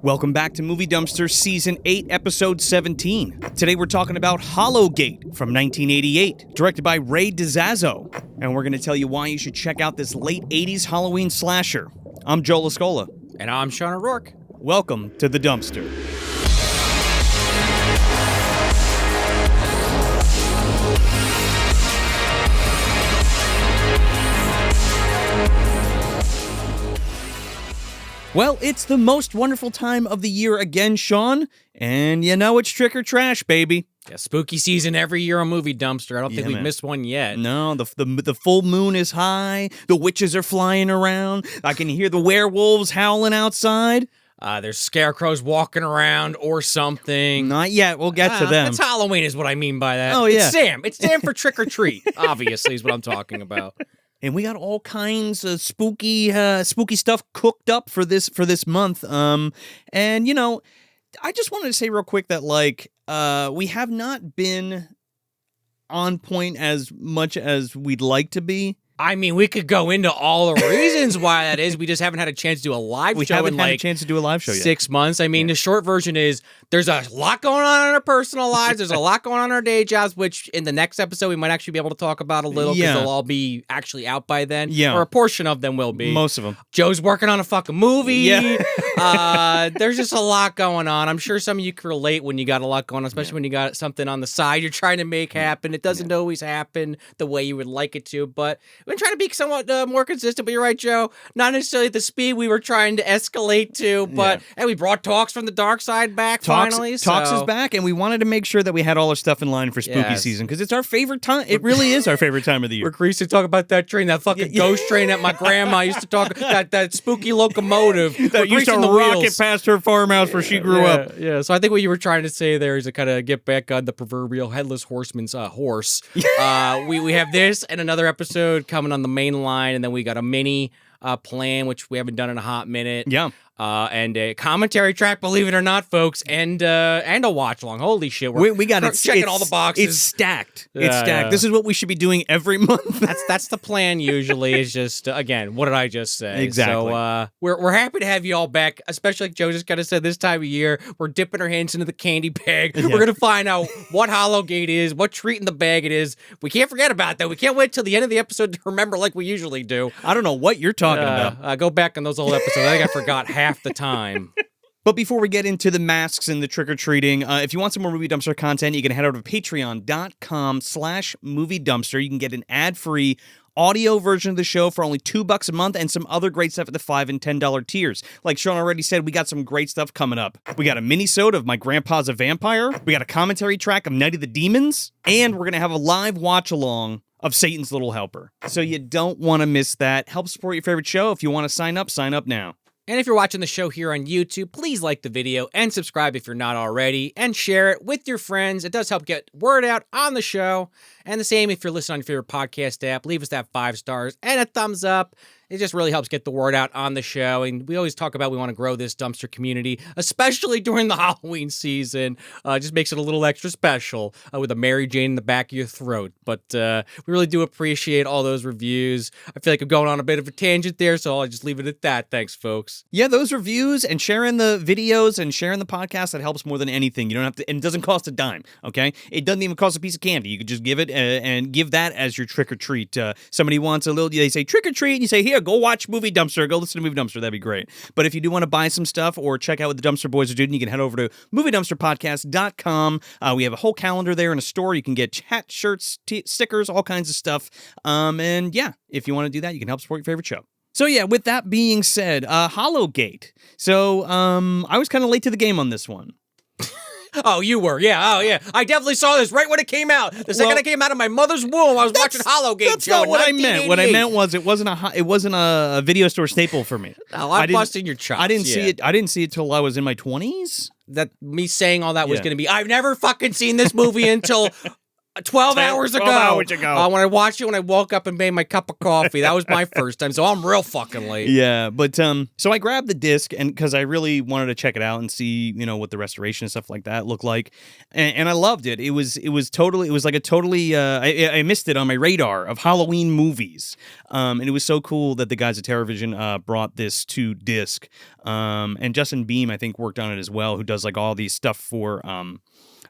Welcome back to Movie Dumpster Season 8, Episode 17. Today we're talking about Hollowgate from 1988, directed by Ray DiZazzo. And we're going to tell you why you should check out this late 80s Halloween slasher. I'm Joe Lascola. And I'm Sean O'Rourke. Welcome to The Dumpster. Well, it's the most wonderful time of the year again, Sean. And you know it's trick or trash, baby. Yeah, spooky season every year on Movie Dumpster. I don't think we've missed one yet. No, the full moon is high. The witches are flying around. I can hear the werewolves howling outside. There's scarecrows walking around or something. Not yet. We'll get to them. It's Halloween is what I mean by that. Oh, yeah. It's Sam. It's Sam for trick or treat, obviously, is what I'm talking about. And we got all kinds of spooky stuff cooked up for this month. And you know, I just wanted to say real quick that we have not been on point as much as we'd like to be. I mean, we could go into all the reasons why that is. We just haven't had a chance to do a live show We haven't had a chance to do a live show yet. 6 months. I mean, The short version is there's a lot going on in our personal lives. There's a lot going on in our day jobs, which in the next episode we might actually be able to talk about a little because they'll all be actually out by then. Yeah. Or a portion of them will be. Most of them. Joe's working on a fucking movie. Yeah. There's just a lot going on. I'm sure some of you can relate when you got a lot going on, especially when you got something on the side you're trying to make happen. It doesn't always happen the way you would like it to, but we've been trying to be somewhat more consistent. But you're right, Joe. Not necessarily at the speed we were trying to escalate to, but and we brought Talks from the Dark Side back finally. Talks is back, and we wanted to make sure that we had all our stuff in line for spooky season because it's our favorite time. It really is our favorite time of the year. We used to talk about that train, that fucking ghost train that my grandma used to talk that spooky locomotive that used to rocket past her farmhouse where she grew up. Yeah, so I think what you were trying to say there is to kind of get back on the proverbial headless horseman's horse. We have this and another episode coming on the main line, and then we got a mini plan, which we haven't done in a hot minute. Yeah. And a commentary track, believe it or not, folks, and a watch along. Holy shit, we got it. Checking all the boxes. It's stacked. It's stacked. This is what we should be doing every month. That's the plan. Usually, is just again, what did I just say? Exactly. So we're happy to have you all back, especially like Joe just kind of said. This time of year, we're dipping our hands into the candy bag. Yeah. We're gonna find out what Hollowgate is, what treat in the bag it is. We can't forget about that. We can't wait till the end of the episode to remember like we usually do. I don't know what you're talking about. Go back on those old episodes. I think I forgot half the time. But before we get into the masks and the trick-or-treating, if you want some more Movie Dumpster content, you can head over to patreon.com/Movie Dumpster. You can get an ad-free audio version of the show for only $2 a month and some other great stuff at the $5 and $10 tiers. Like Sean already said, we got some great stuff coming up. We got a mini-sode of My Grandpa's a Vampire. We got a commentary track of Night of the Demons. And we're going to have a live watch-along of Satan's Little Helper. So you don't want to miss that. Help support your favorite show. If you want to sign up now. And if you're watching the show here on YouTube, please like the video and subscribe if you're not already, and share it with your friends. It does help get word out on the show. And the same if you're listening on your favorite podcast app. Leave us that 5 stars and a thumbs up. It just really helps get the word out on the show. And we always talk about we want to grow this dumpster community, especially during the Halloween season. Just makes it a little extra special with a Mary Jane in the back of your throat. But we really do appreciate all those reviews. I feel like I'm going on a bit of a tangent there, so I'll just leave it at that. Thanks, folks. Yeah, those reviews and sharing the videos and sharing the podcast, that helps more than anything. You don't have to, and it doesn't cost a dime, okay? It doesn't even cost a piece of candy. You could just give it and give that as your trick-or-treat. Somebody wants a little, they say trick-or-treat, and you say, here, go watch Movie Dumpster, go listen to Movie Dumpster, that'd be great. But if you do want to buy some stuff or check out what the Dumpster Boys are doing, you can head over to moviedumpsterpodcast.com. We have a whole calendar there in a store. You can get hat, shirts, stickers, all kinds of stuff. And yeah, if you want to do that, you can help support your favorite show. So yeah, with that being said, Hollowgate. So I was kind of late to the game on this one. Oh, you were, yeah. Oh, yeah. I definitely saw this right when it came out. The second it came out of my mother's womb, I was watching Hollowgate. That's not what I meant. What I meant was it wasn't a video store staple for me. Oh, I'm busting your chops. I didn't see it. I didn't see it till I was in my 20s. That me saying all that was going to be. I've never fucking seen this movie until 12 hours ago. 12 hours ago. When I watched it, when I woke up and made my cup of coffee, that was my first time. So I'm real fucking late. Yeah, but so I grabbed the disc and because I really wanted to check it out and see, what the restoration and stuff like that looked like, and I loved it. It was like a totally I missed it on my radar of Halloween movies, and it was so cool that the guys at TerraVision brought this to disc, and Justin Beam I think worked on it as well, who does like all these stuff for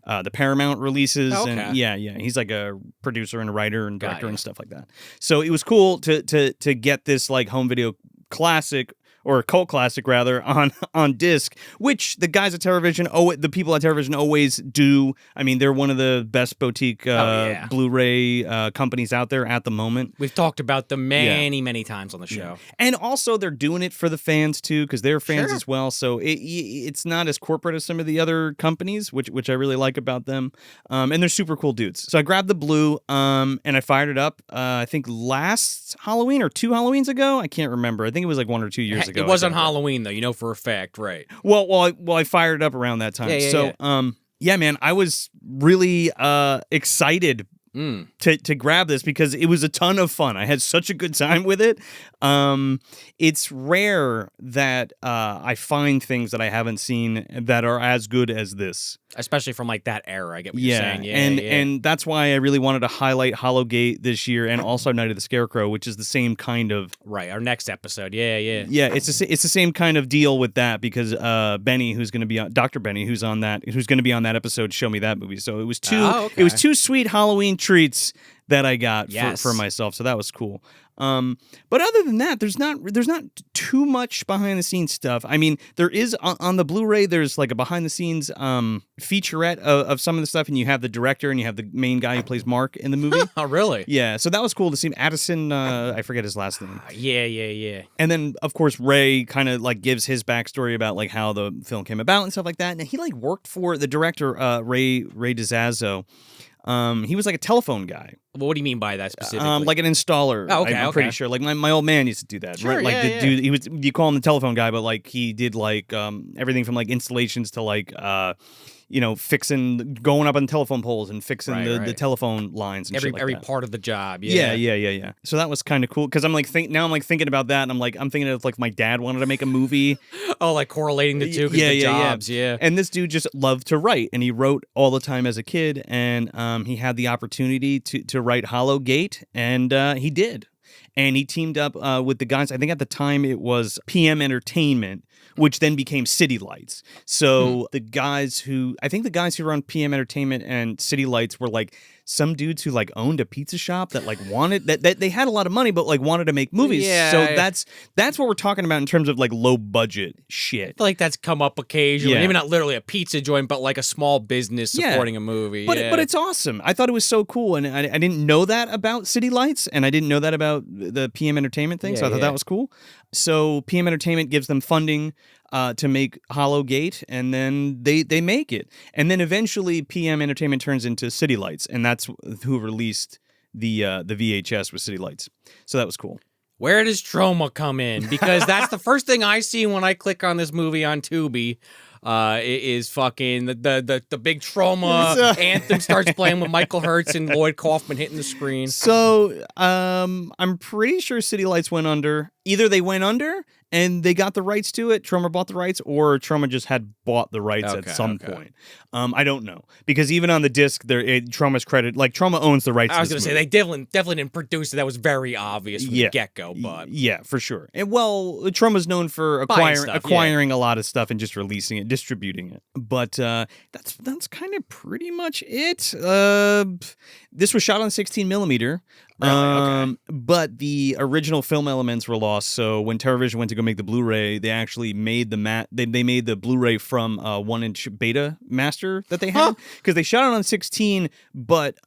the Paramount releases. Okay. And yeah, he's like a producer and a writer and director Got and stuff like that. So it was cool to get this like home video classic, or a cult classic rather, on disc, which the guys at TerraVision, the people at TerraVision always do. I mean, they're one of the best boutique Blu-ray companies out there at the moment. We've talked about them many times on the show. And also they're doing it for the fans too, because they're fans Sure. as well. So it's not as corporate as some of the other companies, which I really like about them. And they're super cool dudes. So I grabbed the blue and I fired it up, I think last Halloween or 2 Halloweens ago. I can't remember. I think it was like 1 or 2 years ago. It was on Halloween, though, for a fact, right? Well, I fired it up around that time. Yeah, man, I was really excited to grab this because it was a ton of fun. I had such a good time with it. It's rare that I find things that I haven't seen that are as good as this. Especially from like that era, I get what you're saying. And that's why I really wanted to highlight Hollowgate this year, and also Night of the Scarecrow, which is the same kind of our next episode. Yeah. It's the same kind of deal with that because Benny, who's going to be on Dr. Benny, who's going to be on that episode, showed me that movie. So it was two sweet Halloween treats that I got for myself. So that was cool. But other than that, there's not too much behind the scenes stuff. I mean, there is on the Blu-ray. There's like a behind the scenes featurette of some of the stuff, and you have the director and you have the main guy who plays Mark in the movie. Oh, really? Yeah. So that was cool to see him. Addison, I forget his last name. Yeah. And then of course Ray kind of like gives his backstory about like how the film came about and stuff like that. And he like worked for the director Ray DiZazzo. He was like a telephone guy. Well, what do you mean by that specifically? Like an installer. Oh, okay, I'm pretty sure. Like my old man used to do that. Sure, right? Like yeah. dude, you call him the telephone guy, but like he did like everything from like installations to like fixing, going up on telephone poles and fixing the telephone lines and shit like every that. part of the job. Yeah. So that was kind of cool because I'm like thinking about that, and I'm thinking of like my dad wanted to make a movie. Oh, like correlating the two, jobs. Yeah. And this dude just loved to write, and he wrote all the time as a kid, and he had the opportunity to write Hollowgate, and he did. And he teamed up with the guys, I think at the time it was PM Entertainment, which then became City Lights. So the guys who run PM Entertainment and City Lights were like some dudes who like owned a pizza shop that like wanted that they had a lot of money but like wanted to make movies. Yeah. So that's what we're talking about in terms of like low budget shit. I feel like that's come up occasionally. Yeah. Maybe not literally a pizza joint, but like a small business supporting a movie. But it's awesome. I thought it was so cool, and I didn't know that about City Lights, and I didn't know that about the PM Entertainment thing, so I thought that was cool. So PM Entertainment gives them funding to make Hollowgate, and then they make it. And then eventually PM Entertainment turns into City Lights, and that's who released the VHS with City Lights. So that was cool. Where does Trauma come in? Because that's the first thing I see when I click on this movie on Tubi. Is fucking the big Trauma anthem starts playing with Michael Hertz and Lloyd Kaufman hitting the screen. So I'm pretty sure City Lights went under. Either they went under and they got the rights to it, Troma bought the rights, or Troma just had bought the rights at some point. I don't know. Because even on the disc, Troma's credit, like Troma owns the rights. I was going to say, they definitely didn't produce it. That was very obvious from the get-go. But yeah, for sure. And well, Troma's known for acquiring a lot of stuff and just releasing it, distributing it. But that's kind of pretty much it. This was shot on 16 millimeter. Really? But the original film elements were lost. So when TerraVision went to go make the Blu-ray, they actually made they made the Blu-ray from 1-inch beta master that they had, because they shot it on 16, but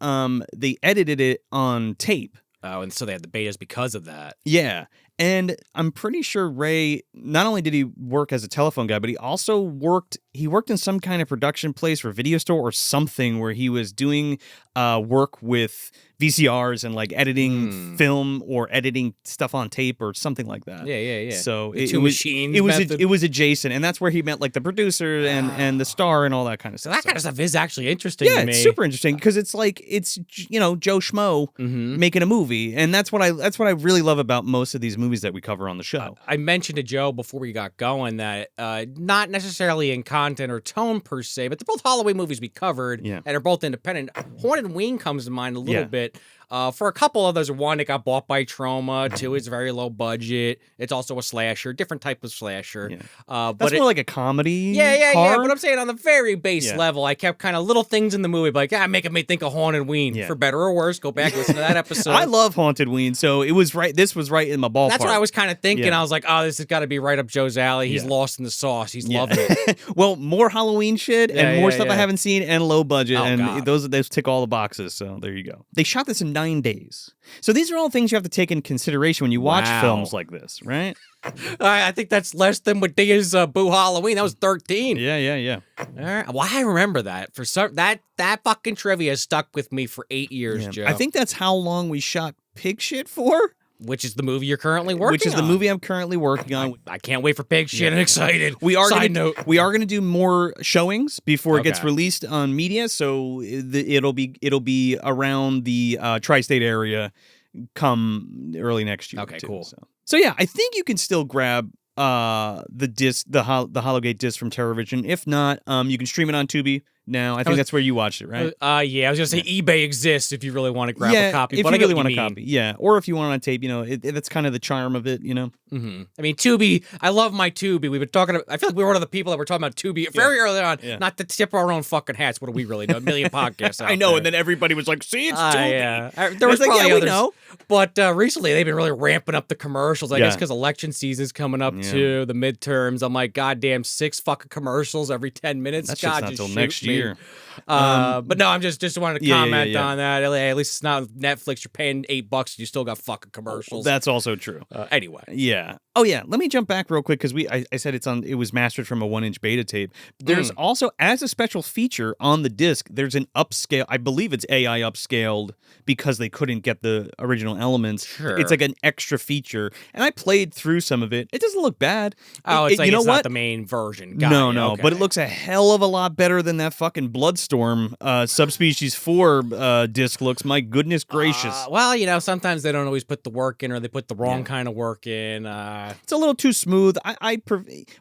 they edited it on tape. Oh, and so they had the betas because of that. Yeah. And I'm pretty sure Ray, not only did he work as a telephone guy, but he also worked he worked in some kind of production place or video store or something where he was doing work with VCRs and like editing film or editing stuff on tape or something like that. Yeah. So machines. It was adjacent, and that's where he met like the producer and the star and all that kind of So stuff. that kind of stuff is actually interesting to me. It's super interesting because it's like it's Joe Schmo making a movie, and that's what I really love about most of these movies that we cover on the show. I mentioned to Joe before we got going that not necessarily in content or tone per se, but they're both Halloween movies we covered, and are both independent. Haunted Wing comes to mind a little bit. For a couple others, one, it got bought by Troma. Two, it's very low budget. It's also a slasher, different type of slasher. That's but more like a comedy. Yeah. But I'm saying on the very base level, I kept kind of little things in the movie, like making me think of Haunted Ween. For better or worse, go back listen to that episode. I love Haunted Ween, so it was right. This was right in my ballpark. That's what I was kind of thinking. I was like, oh, this has got to be right up Joe's alley. He's lost in the sauce. He's loving it. Well, more Halloween shit and more stuff I haven't seen and low budget, and those tick all the boxes. So there you go. They shot this in 9 days. So these are all things you have to take in consideration when you watch films like this, right? I think that's less than what Dia's Boo Halloween. That was 13. Yeah. All right. Well, I remember that. For some that fucking trivia stuck with me for 8 years, Joe. I think that's how long we shot Pig Shit for. Which is the movie you're currently working on. Which is the movie I'm currently working on. I can't wait for Pig Shit. I'm excited. We are going to do more showings before it gets released on media, so it'll be around the tri-state area come early next year. Okay, too, cool. So yeah, I think you can still grab the disc, the Hollowgate disc from TerrorVision. If not, you can stream it on Tubi. Now, I think that's where you watched it, right? Yeah, I was going to say eBay exists if you really want to grab a copy. If you really want a copy, or if you want it on tape, that's kind of the charm of it, Mm-hmm. I mean, Tubi, I love my Tubi. We've been talking about, I feel like we were one of the people that were talking about Tubi very early on, not to tip our own fucking hats. What do we really know? A million podcasts out I know, there. And then everybody was like, see, it's Tubi. Yeah. There was probably others. We know. But recently, they've been really ramping up the commercials. I guess because election season's coming up too, the midterms. I'm like, goddamn, 6 fucking commercials every 10 minutes. That's God, not just till shoot next me. year. But no, I'm just wanted to comment on that. At least it's not Netflix. You're paying $8 and you still got fucking commercials. That's also true. Anyway. Yeah. Oh yeah. Let me jump back real quick because I said it was mastered from a 1-inch beta tape. There's also, as a special feature on the disc, there's an upscale. I believe it's AI upscaled because they couldn't get the original elements. Sure. It's like an extra feature, and I played through some of it. It doesn't look bad. It's not the main version. No, okay. But it looks a hell of a lot better than that fucking Bloodstorm Subspecies 4 disc looks. My goodness gracious. Well, sometimes they don't always put the work in, or they put the wrong kind of work in. It's a little too smooth.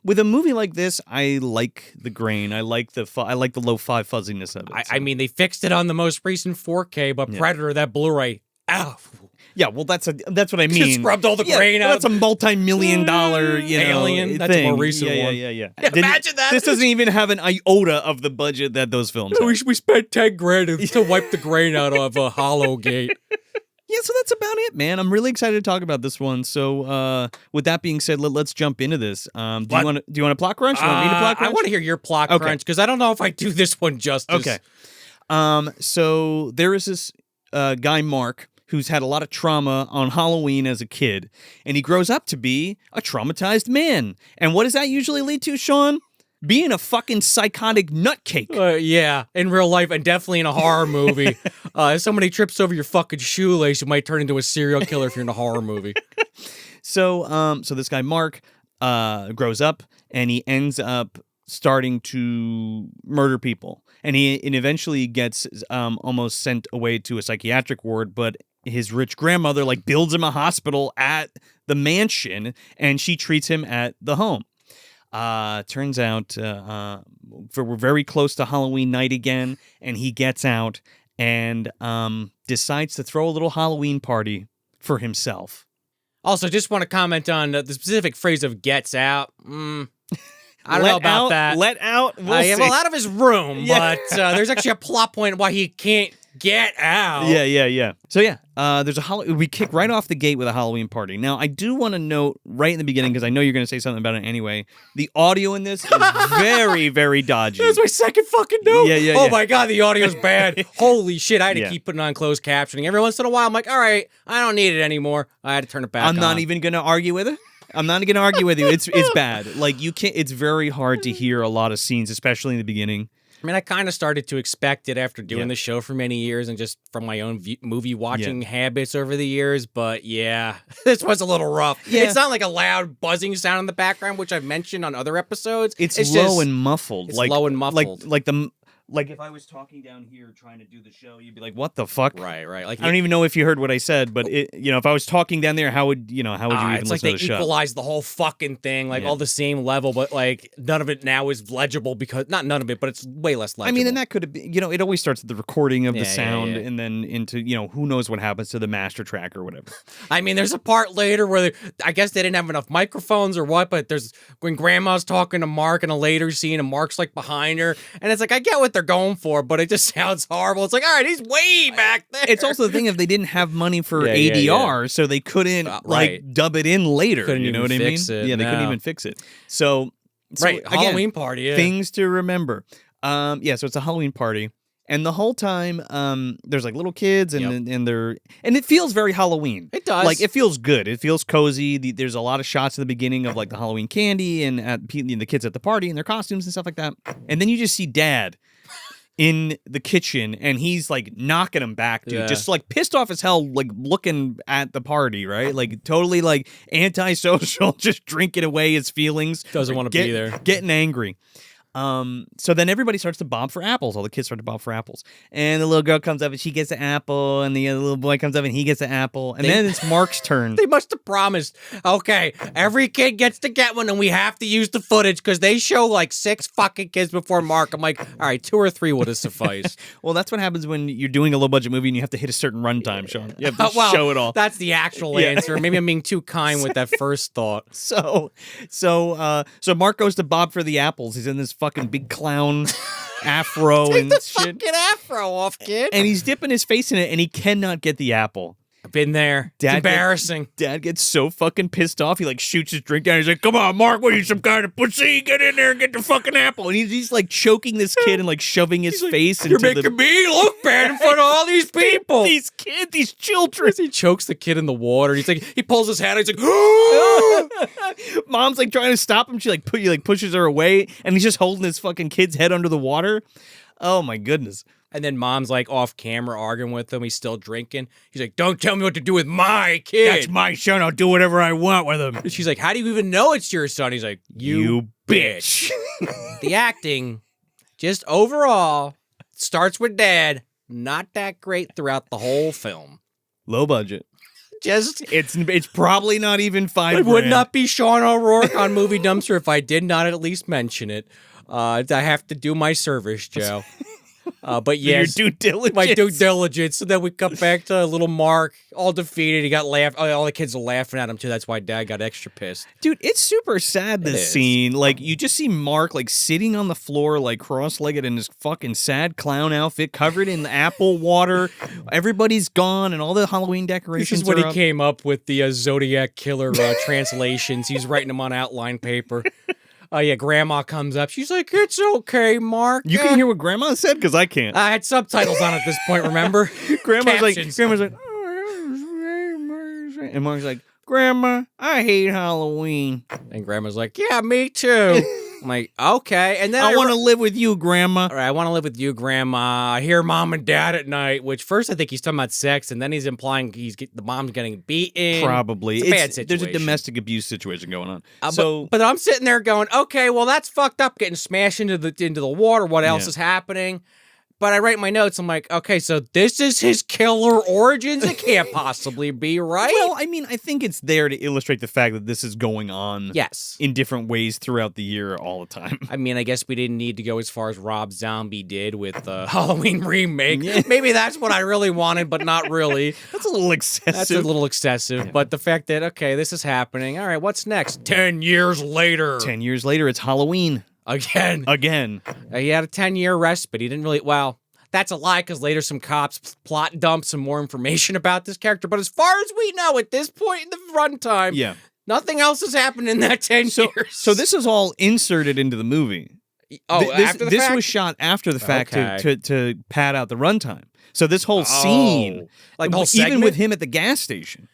With a movie like this, I like the grain. I like the lo-fi fuzziness of it. I mean, they fixed it on the most recent 4K, but Predator, that Blu-ray, ow. Yeah, well, that's what I mean. Just scrubbed all the grain out. That's a multi-million-dollar, Alien. That's thing. a more recent one. Yeah. Imagine that. This doesn't even have an iota of the budget that those films have. We spent $10,000 to wipe the grain out of a Hollowgate. Yeah, so that's about it, man. I'm really excited to talk about this one. So, with that being said, let's jump into this. Do you want a plot crunch? You want me to plot crunch? I want to hear your plot crunch because I don't know if I do this one justice. Okay. So there is this guy Mark who's had a lot of trauma on Halloween as a kid, and he grows up to be a traumatized man. And what does that usually lead to, Sean? Being a fucking psychotic nutcake. Yeah, in real life and definitely in a horror movie. If somebody trips over your fucking shoelace, you might turn into a serial killer if you're in a horror movie. So this guy Mark grows up and he ends up starting to murder people, and he eventually gets almost sent away to a psychiatric ward, but his rich grandmother builds him a hospital at the mansion, and she treats him at the home. Turns out we're very close to Halloween night again, and he gets out and decides to throw a little Halloween party for himself. Also, just want to comment on the specific phrase of "gets out." I don't know about that. Let out. We'll see. Well, out of his room, but there's actually a plot point why he can't get out. Yeah. So there's we kick right off the gate with a Halloween party. Now, I do want to note right in the beginning, because I know you're going to say something about it anyway, the audio in this is very, very dodgy. That's my second fucking note. Yeah. Oh my God, the audio's bad. Holy shit, I had to keep putting on closed captioning. Every once in a while, I'm like, all right, I don't need it anymore. I had to turn it back on. I'm not even going to argue with it. I'm not going to argue with you. It's bad. Like you can't. It's very hard to hear a lot of scenes, especially in the beginning. I mean, I kind of started to expect it after doing the show for many years and just from my own movie watching habits over the years. But yeah, this was a little rough. Yeah. It's not like a loud buzzing sound in the background, which I've mentioned on other episodes. It's low just, and muffled. It's low and muffled. Like if I was talking down here trying to do the show, you'd be like, "What the fuck?" Right. Like I don't even know if you heard what I said, but if I was talking down there, how would you even it's listen like to the they show? equalized the whole fucking thing, like all the same level, but like none of it now is legible because not none of it, but it's way less legible. I mean, and that could have been, it always starts with the recording of the sound, yeah. and then into who knows what happens to the master track or whatever. I mean, there's a part later where I guess they didn't have enough microphones or what, but there's when Grandma's talking to Mark in a later scene, and Mark's like behind her, and it's like I get what they're going for, but it just sounds horrible. It's like, all right, he's way back there. It's also the thing if they didn't have money for ADR, so they couldn't dub it in later. Couldn't you know what I mean? They couldn't even fix it. So right, again, Halloween party. Yeah. Things to remember. So it's a Halloween party. And the whole time, there's like little kids, and it feels very Halloween. It does. Like it feels good. It feels cozy. There's a lot of shots at the beginning of like the Halloween candy and the kids at the party and their costumes and stuff like that. And then you just see Dad in the kitchen, and he's like knocking him back, dude. Just like pissed off as hell, like looking at the party, right? Like totally like antisocial, just drinking away his feelings. Doesn't want to be there. Getting angry. So then everybody starts to bob for apples. All the kids start to bob for apples. And the little girl comes up and she gets an apple, and the other little boy comes up and he gets an apple. And then it's Mark's turn. They must have promised, okay, every kid gets to get one and we have to use the footage because they show like 6 fucking kids before Mark. I'm like, all right, 2 or 3 would have sufficed. Well, that's what happens when you're doing a low budget movie and you have to hit a certain runtime, Sean. You have to show it all. That's the actual answer. Maybe I'm being too kind with that first thought. So Mark goes to bob for the apples. He's in this fucking big clown afro Take and the shit. fucking afro off, kid. And he's dipping his face in it, and he cannot get the apple. I've been there. It's embarrassing. Dad gets so fucking pissed off, he like shoots his drink down. He's like, "Come on, Mark, what are you, some kind of pussy? Get in there and get the fucking apple." And he's like choking this kid and like shoving his face into You're making me look bad in front of all these people. These kids, these children. He chokes the kid in the water. He's like, he pulls his hat out. He's like, Mom's like trying to stop him. She like pushes her away, and he's just holding his fucking kid's head under the water. Oh my goodness. And then Mom's like off camera arguing with him. He's still drinking. He's like, "Don't tell me what to do with my kid. That's my son. I'll do whatever I want with him." And she's like, "How do you even know it's your son?" He's like, You bitch. The acting, just overall, starts with Dad. Not that great throughout the whole film. Low budget. Just It's probably not even $5 It would not be Sean O'Rourke on Movie Dumpster if I did not at least mention it. I have to do my service, Joe. But yes, your due diligence. My due diligence. So then we come back to little Mark, all defeated. He got laughed. All the kids are laughing at him too. That's why Dad got extra pissed. Dude, it's super sad, this scene. Like, you just see Mark, like, sitting on the floor, like, cross-legged in his fucking sad clown outfit, covered in apple water. Everybody's gone, and all the Halloween decorations This is what are he up. came up with, the Zodiac Killer translations. He's writing them on outline paper. Oh, yeah, Grandma comes up. She's like, "It's okay, Mark." You can hear what Grandma said? Because I can't. I had subtitles on at this point, remember? Grandma's Captions. like, and Mark's like, "Grandma, I hate Halloween. And Grandma's like, "Yeah, me too." I'm like, "Okay." And then I want to live with you, Grandma." All right, I want to live with you, Grandma. I hear Mom and Dad at night, which first I think he's talking about sex, and then he's implying the mom's getting beaten. Probably. It's a bad situation. There's a domestic abuse situation going on. But I'm sitting there going, okay, well, that's fucked up, getting smashed into the water. What else is happening? But I write my notes. I'm like, okay, so this is his killer origins. It can't possibly be, right? Well, I mean, I think it's there to illustrate the fact that this is going on in different ways throughout the year all the time. I mean, I guess we didn't need to go as far as Rob Zombie did with the Halloween remake. Yeah. Maybe that's what I really wanted, but not really. That's a little excessive. That's a little excessive. Yeah. But the fact that, okay, this is happening. All right, what's next? 10 years later. 10 years later, it's Halloween. Again. He had a 10-year respite. He didn't really, well, that's a lie because later some cops plot dump some more information about this character. But as far as we know at this point in the runtime, nothing else has happened in that 10 years. So this is all inserted into the movie. Oh, after the fact? This was shot after the fact to pad out the runtime. So this whole scene, like the whole even with him at the gas station.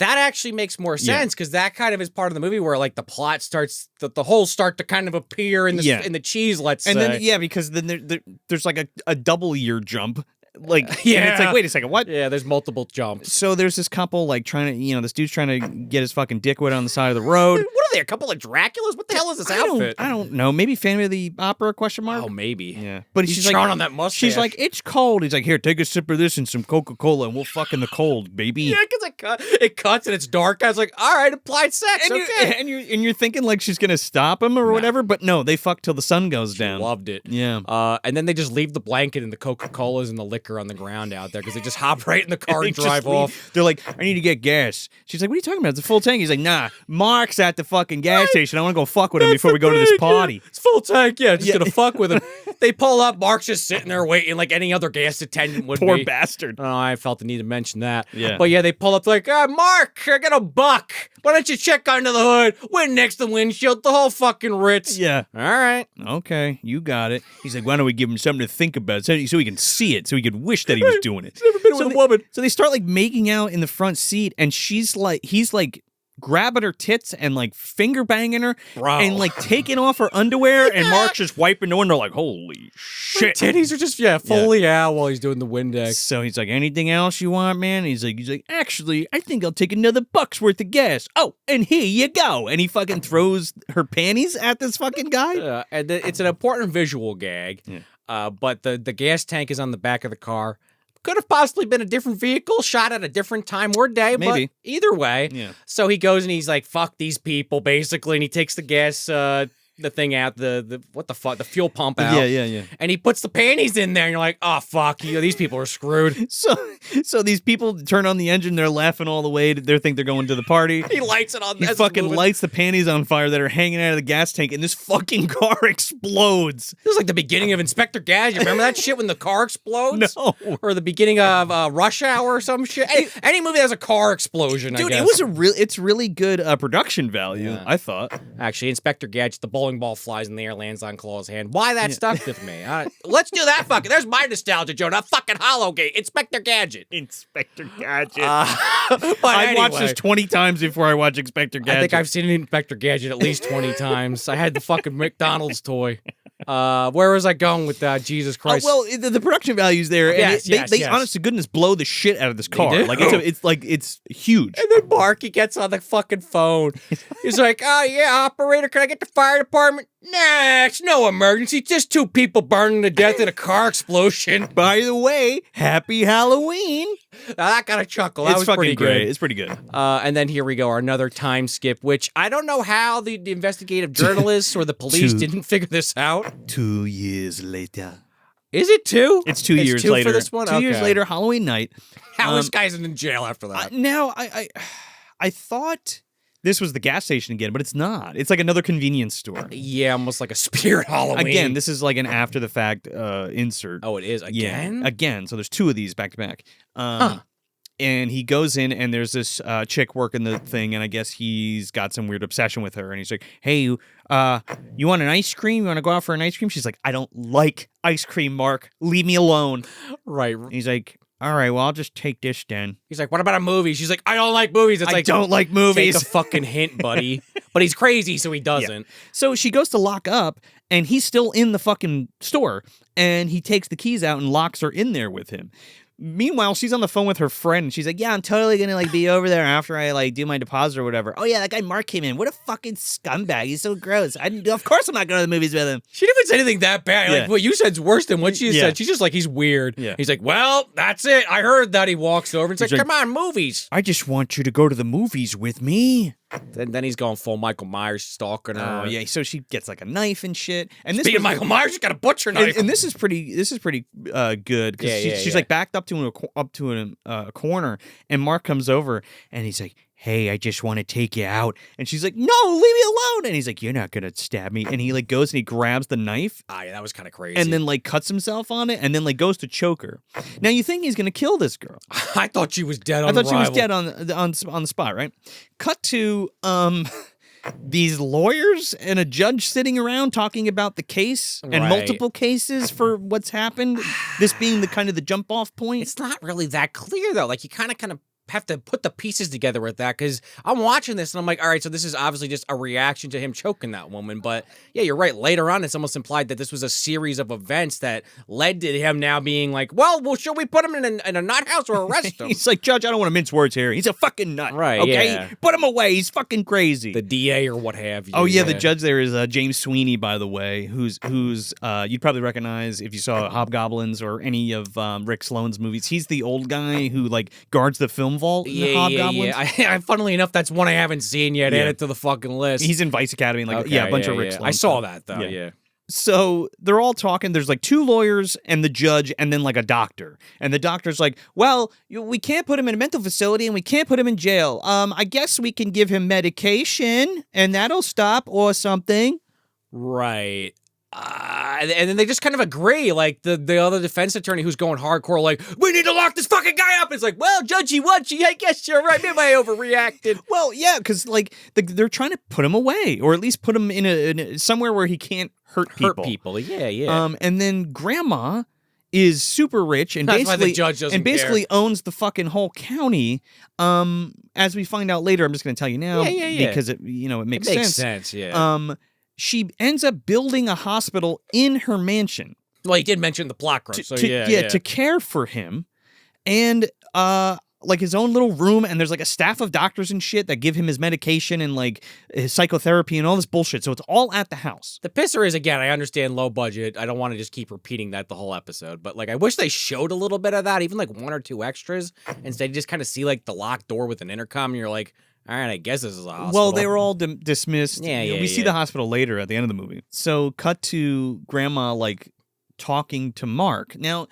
That actually makes more sense because that kind of is part of the movie where like the plot starts, the holes start to kind of appear in the cheese, let's say. And then because then there's like a double year jump. Like, and it's like, wait a second, what? Yeah, there's multiple jumps. So there's this couple like trying to, this dude's trying to get his fucking dick wet on the side of the road. What are they, a couple of Draculas? What the hell is this outfit? I don't know. Maybe Phantom of the Opera, question mark? Oh, maybe. Yeah. But He's she's trying like, on that mustache. she's like, it's cold. He's like, here, take a sip of this and some Coca-Cola and we'll fuck in the cold, baby. Yeah, because it cuts and it's dark. I was like, all right, applied sex, and okay. You're thinking like she's gonna stop him or whatever, but no, they fuck till the sun goes down. Loved it. Yeah. And then they just leave the blanket and the Coca-Colas and the liquor on the ground out there because they just hop right in the car and drive off. They're like, I need to get gas. She's like, what are you talking about? It's a full tank. He's like, nah, Mark's at the fucking gas station. I want to go fuck with him before we go to this party. Yeah. It's full tank. Yeah, just gonna fuck with him. They pull up. Mark's just sitting there waiting like any other gas attendant would Poor be. bastard. Oh, I felt the need to mention that. Yeah. But yeah, they pull up like, Mark, I got a buck. Why don't you check under the hood? We're next to the windshield, the whole fucking Ritz. Yeah. All right. Okay, you got it. He's like, why don't we give him something to think about so he can see it, so he could wish that he was doing it. He's never been with a woman. So they start like making out in the front seat, and he's like grabbing her tits and like finger banging her, Bro. and like taking off her underwear, and Mark's just wiping the window like, holy shit. Her titties are just fully out while he's doing the Windex. So he's like, anything else you want, man? He's like, actually, I think I'll take another buck's worth of gas. Oh, and here you go. And he fucking throws her panties at this fucking guy. And it's an important visual gag. Yeah. But the gas tank is on the back of the car. Could have possibly been a different vehicle shot at a different time or day, Maybe. But either way. Yeah. So he goes and he's like, fuck these people, basically, and he takes the gas, the thing out, the fuel pump out. Yeah. And he puts the panties in there, and you're like, oh, fuck, these people are screwed. So these people turn on the engine, they're laughing all the way, they think they're going to the party. He lights it on. He fucking lights the panties on fire that are hanging out of the gas tank, and this fucking car explodes. This is like the beginning of Inspector Gadget. Remember that shit when the car explodes? No. Or the beginning of Rush Hour or some shit? Any movie that has a car explosion, Dude, I guess. it's really good production value, I thought. Actually, Inspector Gadget, the bowling ball flies in the air, lands on Claw's hand. Why that stuck with me? Let's do that fucking. There's my nostalgia, Joe. Not fucking Hollowgate. Inspector Gadget. Inspector Gadget. But I'd watch this 20 times before I watch Inspector Gadget. I think I've seen Inspector Gadget at least 20 times. I had the fucking McDonald's toy. Where was I going with that? Jesus Christ. Well, the production value's there. And they honest to goodness, blow the shit out of this car. do? Like, it's huge. And then Mark, he gets on the fucking phone. He's like, oh, yeah, operator, can I get the fire department? Nah, it's no emergency. Just two people burning to death in a car explosion. By the way, happy Halloween. That got a chuckle. That was pretty great. good. It's pretty good. And then here we go, another time skip, which I don't know how the investigative journalists or the police didn't figure this out. 2 years later. Is it 2? It's 2 years later. For this one? 2 years later, Halloween night. How this guy's in jail after that? Now, I thought this was the gas station again, but it's not. It's like another convenience store. Yeah, almost like a Spirit Halloween. Again, this is like an after the fact insert. Oh, it is? Again? Yeah, again. So there's 2 of these back to back. And he goes in, and there's this chick working the thing, and I guess he's got some weird obsession with her. And he's like, hey, you want an ice cream? You want to go out for an ice cream? She's like, I don't like ice cream, Mark. Leave me alone. Right. And he's like, all right, well, I'll just take this then. He's like, what about a movie? She's like, I don't like movies. It's I don't like movies. Take a fucking hint, buddy. But he's crazy, so he doesn't. Yeah. So she goes to lock up, and he's still in the fucking store, and he takes the keys out and locks her in there with him. Meanwhile, she's on the phone with her friend, and she's like, yeah, I'm totally gonna like be over there after I like do my deposit or whatever. Oh yeah, that guy Mark came in. What a fucking scumbag. He's so gross. Of course I'm not going to the movies with him. She didn't even say anything that bad. Yeah. Like, what you said's worse than what she said. She's just like, he's weird. Yeah. He's like, well, that's it. I heard that. He walks over and says, come on, movies. I just want you to go to the movies with me. Then he's going full Michael Myers, stalking her. Oh yeah, so she gets like a knife and shit. And Speaking of Michael Myers, she's got a butcher knife. And this is pretty good because she's like backed up to a corner, and Mark comes over and he's like, hey, I just want to take you out. And she's like, no, leave me alone. And he's like, you're not gonna stab me. And he like goes and he grabs the knife. Ah, yeah, that was kind of crazy. And then like cuts himself on it, and then like goes to choke her. Now you think he's gonna kill this girl? I thought she was dead. I thought she was dead on the spot, right? Cut to these lawyers and a judge sitting around talking about the case and multiple cases for what's happened. This being the kind of the jump off point. It's not really that clear though. Like he kind of have to put the pieces together with that, because I'm watching this and I'm like, all right, so this is obviously just a reaction to him choking that woman. But yeah, you're right. Later on, it's almost implied that this was a series of events that led to him now being like, well, should we put him in a nut house or arrest him? He's like, Judge, I don't want to mince words here. He's a fucking nut. Right, okay? yeah. Put him away. He's fucking crazy. The DA or what have you. Oh, yeah, the judge there is James Sweeney, by the way, who's you'd probably recognize if you saw Hobgoblins or any of Rick Sloan's movies. He's the old guy who, like, guards the film vault in the Hobgoblins. Yeah. Funnily enough, that's one I haven't seen yet. Add it to the fucking list. He's in Vice Academy. Like, a bunch of Rick Sloan. I saw that, though, yeah. So they're all talking. There's like 2 lawyers and the judge and then like a doctor. And the doctor's like, well, we can't put him in a mental facility and we can't put him in jail. I guess we can give him medication and that'll stop or something. Right. And then they just kind of agree, like the other defense attorney who's going hardcore, like, we need to lock this fucking guy up. It's like, well, judgy wudgy, I guess you're right. Maybe I overreacted. Well, yeah, because like they're trying to put him away, or at least put him in a somewhere where he can't hurt people. Yeah. And then Grandma is super rich and That's why the judge doesn't basically owns the fucking whole county. As we find out later, I'm just going to tell you now because it makes sense. Makes sense, yeah. She ends up building a hospital in her mansion. Well, he did mention the plot crunch, to care for him, and like his own little room, and there's like a staff of doctors and shit that give him his medication and like his psychotherapy and all this bullshit. So it's all at the house. The pisser is, again, I understand low budget. I don't want to just keep repeating that the whole episode, but like I wish they showed a little bit of that, even like 1 or 2 extras. Instead, you just kind of see like the locked door with an intercom, and you're like, all right, I guess this is a hospital. Well, they were all dismissed. We see the hospital later at the end of the movie. So cut to Grandma like talking to Mark. Now,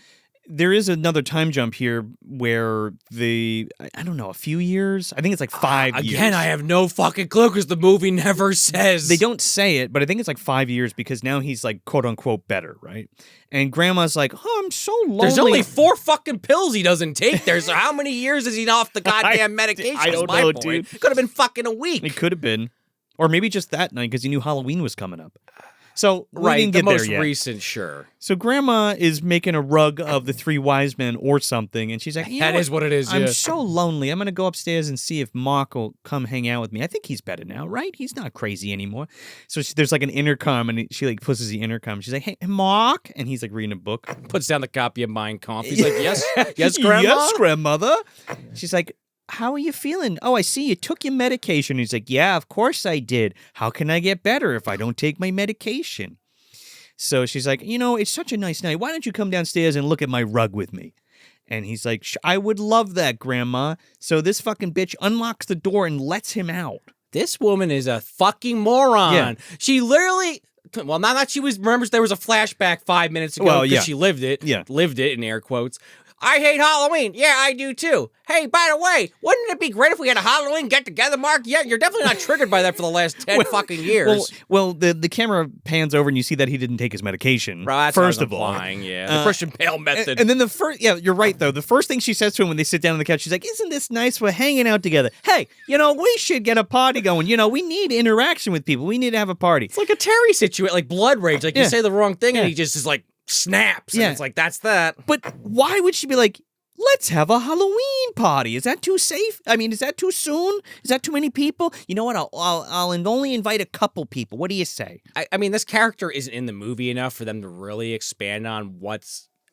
there is another time jump here where I don't know, a few years? I think it's like 5 years. Again, I have no fucking clue because the movie never says. They don't say it, but I think it's like 5 years because now he's like quote unquote better, right? And Grandma's like, oh, I'm so lonely. There's only 4 fucking pills he doesn't take there, so how many years is he off the goddamn medication? I don't know, dude. It could have been fucking a week. It could have been. Or maybe just that night because he knew Halloween was coming up. So we didn't the get most there yet. recent, sure. So Grandma is making a rug of the 3 wise men or something, and she's like, that is what it is, I'm so lonely. I'm going to go upstairs and see if Mark will come hang out with me. I think he's better now, right? He's not crazy anymore. So there's like an intercom, and she like pushes the intercom. She's like, hey, Mark. And he's like reading a book. Puts down the copy of Mein Kampf. He's like, yes, Grandma? Yes, Grandmother. She's like, how are you feeling? Oh, I see you took your medication. He's like, yeah, of course I did. How can I get better if I don't take my medication? So she's like, it's such a nice night. Why don't you come downstairs and look at my rug with me? And he's like, I would love that, Grandma. So this fucking bitch unlocks the door and lets him out. This woman is a fucking moron. Yeah. She literally... Well, now that remembers there was a flashback 5 minutes ago because she lived it. Yeah. Lived it, in air quotes. I hate Halloween. Yeah, I do too. Hey, by the way, wouldn't it be great if we had a Halloween get-together, Mark? Yeah, you're definitely not triggered by that for the last 10 fucking years. Well, the camera pans over and you see that he didn't take his medication. Right, first of all. The Christian Bale method. And then you're right, though. The first thing she says to him when they sit down on the couch, she's like, isn't this nice? We're hanging out together. Hey, we should get a party going. We need interaction with people. We need to have a party. It's like a Terry situation, like blood rage. Like you say the wrong thing and he just is like snaps. And it's like, that's that. But why would she be like, let's have a Halloween party? Is that too safe? I mean, is that too soon? Is that too many people? You know what? I'll only invite a couple people. What do you say? I mean, this character isn't in the movie enough for them to really expand on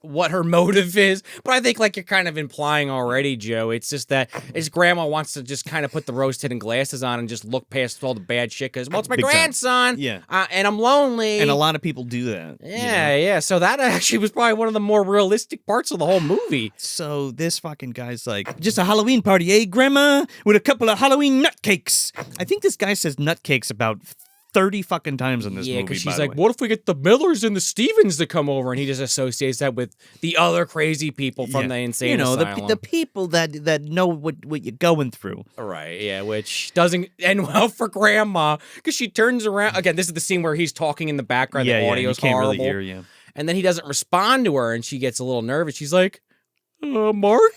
what her motive is, but I think like you're kind of implying already, Joe, it's just that his grandma wants to just kind of put the rose-tinted glasses on and just look past all the bad shit because, well, it's my grandson, and I'm lonely. And a lot of people do that. Yeah. So that actually was probably one of the more realistic parts of the whole movie. So this fucking guy's like, just a Halloween party, eh, Grandma? With a couple of Halloween nutcakes. I think this guy says nutcakes about 30 fucking times in this movie. Yeah, because she's like, what if we get the Millers and the Stevens to come over? And he just associates that with the other crazy people from the insane asylum. The people that know what you're going through. Right, yeah, which doesn't end well for Grandma because she turns around. Again, this is the scene where he's talking in the background. The audio's horrible. Really hear, And then he doesn't respond to her and she gets a little nervous. She's like, Mark?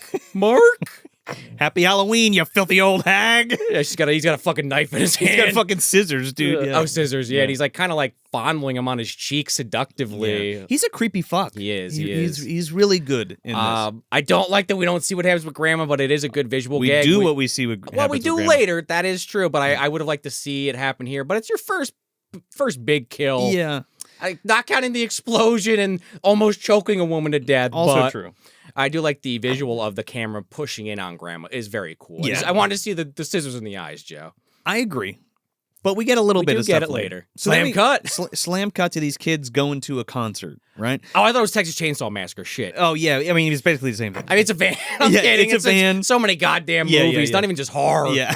Happy Halloween, you filthy old hag. Yeah, he's got a fucking knife in his hand. He's got fucking scissors, dude. Yeah. Oh, scissors. Yeah, and he's like kind of like fondling him on his cheek seductively. Yeah. He's a creepy fuck. He is. He's really good in this. I don't like that we don't see what happens with Grandma, but it is a good visual We gag. do what we see with. Well, we do later. That is true, but I would have liked to see it happen here. But it's your first big kill. Yeah. Not counting the explosion and almost choking a woman to death. Also but true. I do like the visual of the camera pushing in on Grandma is very cool. Yeah. I wanted to see the scissors in the eyes, Joe. I agree. But we get a little bit of stuff later. So Slam cut. Slam cut to these kids going to a concert, right? Oh, I thought it was Texas Chainsaw Massacre. Shit. Oh, yeah. I mean, it's basically the same thing. I mean, it's a van. I'm Yeah, kidding. it's a van. So many goddamn movies, not even just horror. Yeah.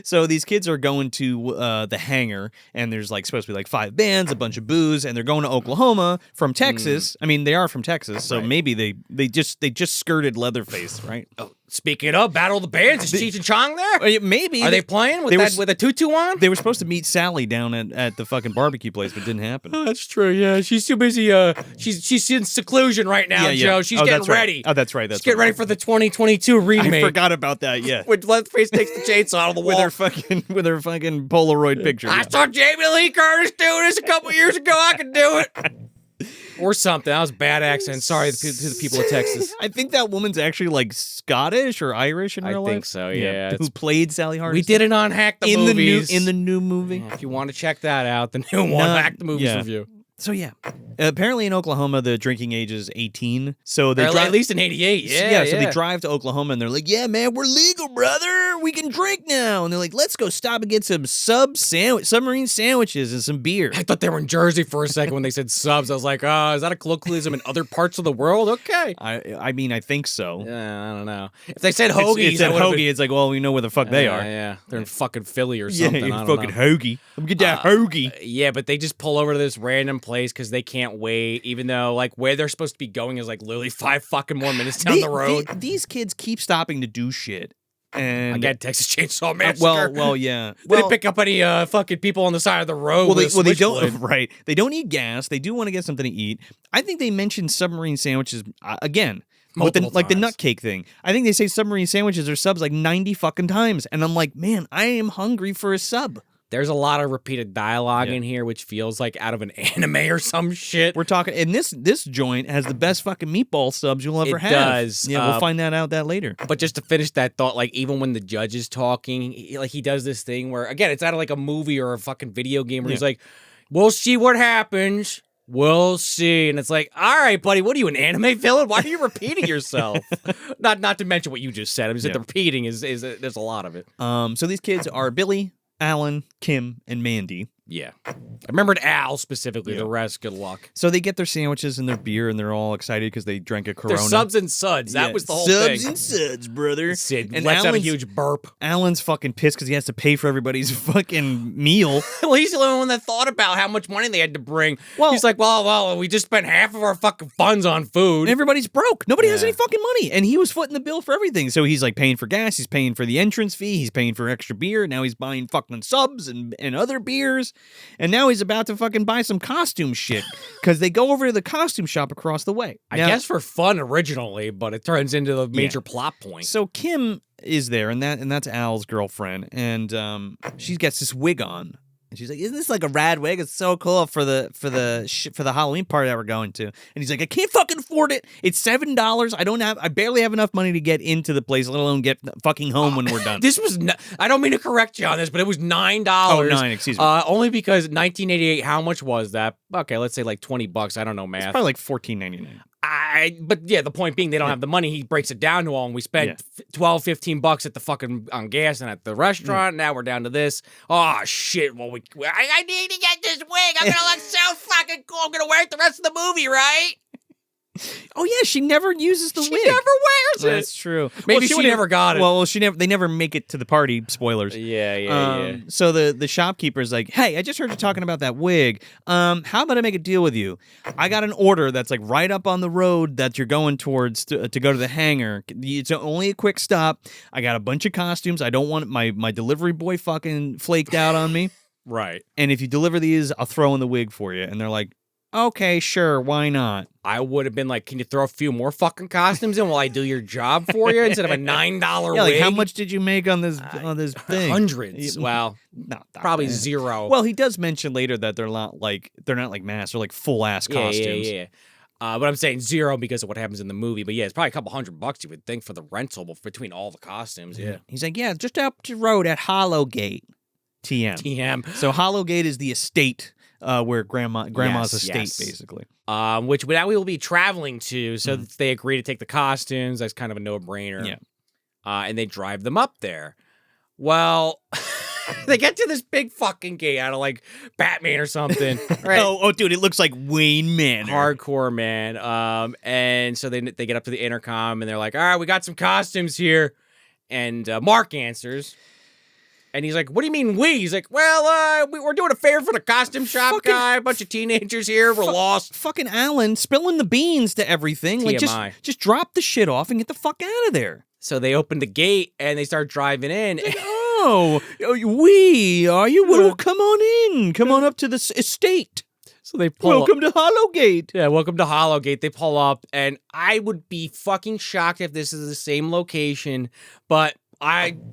So these kids are going to the hangar, and there's like supposed to be like 5 bands, a bunch of booze, and they're going to Oklahoma from Texas. I mean, they are from Texas, so maybe they just skirted Leatherface, right? Oh, speaking of Battle of the Bands, is Cheech and Chong there? Maybe. Are they playing with a tutu on? They were supposed to meet Sally down at the fucking barbecue place, but it didn't happen. Oh, that's true. Yeah, she's too busy. She's in seclusion right now, Joe. She's getting ready. Oh, that's right. She's getting ready for the 2022 remake. I forgot about that. Yeah, when Leatherface takes the chainsaw out of the wall with her fucking Polaroid picture. I saw Jamie Lee Curtis doing this a couple years ago. I can do it. Or something. That was a bad accent. Sorry to the people of Texas. I think that woman's actually like Scottish or Irish in real life. I think so, yeah. Who played Sally Hardesty. We did it on Hack the Movies. In the new movie. Yeah, if you want to check that out, the new one, Hack the Movies review. So yeah, apparently in Oklahoma the drinking age is 18. So they drive, at least in 88. Yeah. So they drive to Oklahoma and they're like, "Yeah, man, we're legal, brother. We can drink now." And they're like, "Let's go stop and get some submarine sandwiches and some beer." I thought they were in Jersey for a second when they said subs. I was like, "Oh, is that a colloquialism in other parts of the world?" Okay. I mean, I think so. Yeah, I don't know. If they said hoagies, it said hoagie. It's like, well, we know where the fuck they are. Yeah, they're in fucking Philly or something. Yeah, I don't fucking know. hoagie. Let me get that hoagie. Yeah, but they just pull over to this random place because they can't wait, even though like where they're supposed to be going is like literally 5 fucking more minutes down the road. These kids keep stopping to do shit. And again, Texas Chainsaw Massacre. Well, yeah. They didn't pick up any fucking people on the side of the road. They don't. Right. They don't need gas. They do want to get something to eat. I think they mentioned submarine sandwiches again. With the nut cake thing. I think they say submarine sandwiches or subs like 90 fucking times. And I'm like, man, I am hungry for a sub. There's a lot of repeated dialogue in here, which feels like out of an anime or some shit. We're talking, and this joint has the best fucking meatball subs you'll ever have. It does. Yeah, we'll find that later. But just to finish that thought, like even when the judge is talking, he does this thing where, again, it's out of like a movie or a fucking video game where he's like, "We'll see what happens. We'll see." And it's like, all right, buddy, what are you, an anime villain? Why are you repeating yourself? not to mention what you just said. I mean, the repeating is there's a lot of it. So these kids are Billy, Alan, Kim, and Mandy. Yeah. I remembered Al specifically. The rest, good luck. So they get their sandwiches and their beer, and they're all excited because they drank a Corona. They're subs and suds. That was the whole thing. Subs and suds, brother. Sid, and let's have a huge burp. Alan's fucking pissed because he has to pay for everybody's fucking meal. Well, he's the only one that thought about how much money they had to bring. Well, he's like, well, we just spent half of our fucking funds on food. Everybody's broke. Nobody has any fucking money. And he was footing the bill for everything. So he's like paying for gas. He's paying for the entrance fee. He's paying for extra beer. Now he's buying fucking subs and other beers. And now he's about to fucking buy some costume shit because they go over to the costume shop across the way. I guess for fun originally, but it turns into the major plot point. So Kim is there, and that's Al's girlfriend, and she gets this wig on. And she's like, "Isn't this like a rad wig? It's so cool for the Halloween party that we're going to." And he's like, "I can't fucking afford it. It's $7. I barely have enough money to get into the place, let alone get fucking home when we're done." This was I don't mean to correct you on this, but it was $9. Oh, $9, excuse me. Only because 1988. How much was that? Okay, let's say like $20. I don't know math. It's probably like $14.99. But yeah, the point being they don't have the money. He breaks it down to all, and we spent $12, $15 at the fucking on gas and at the restaurant. Now we're down to this. Oh shit! Well, I need to get this wig. I'm gonna look so fucking cool. I'm gonna wear it the rest of the movie, right? Oh yeah, she never uses the wig. She never wears it. That's true. Maybe she never got it. Well, they never make it to the party. Spoilers. Yeah. So the shopkeeper's like, "Hey, I just heard you talking about that wig. How about I make a deal with you? I got an order that's like right up on the road that you're going towards to go to the hangar. It's only a quick stop. I got a bunch of costumes. I don't want my delivery boy fucking flaked out on me. Right. And if you deliver these, I'll throw in the wig for you." And they're like, okay, sure, why not? I would have been like, can you throw a few more fucking costumes in while I do your job for you instead of a $9 Yeah, like wig? how much did you make on this thing? Hundreds. Well, Not that probably bad. zero. Well, he does mention later that they're not like masks, they're like full ass costumes. Yeah. But I'm saying zero because of what happens in the movie. But yeah, it's probably a couple $100 you would think for the rental between all the costumes. Yeah. He's like, yeah, just up the road at Hollowgate. TM. TM. So Hollowgate is the estate where grandma's estate, yes. basically. Which now we will be traveling to. So they agree to take the costumes. That's kind of a no-brainer. Yeah. And they drive them up there. Well, they get to this big fucking gate out of like Batman or something. Right? Oh, dude, it looks like Wayne Manor. Hardcore, man. And so they get up to the intercom and they're like, all right, we got some costumes here. And Mark answers. And he's like, what do you mean we? He's like, well, we're doing a favor for the costume shop guy. A bunch of teenagers here. We're lost. Fucking Alan spilling the beans to everything. TMI. Like, just drop the shit off and get the fuck out of there. So they open the gate and they start driving in. Oh, we are you? Well, come on in. Come on up to this estate. So they pull Welcome to Hollowgate. Yeah, welcome to Hollowgate. They pull up, and I would be fucking shocked if this is the same location, but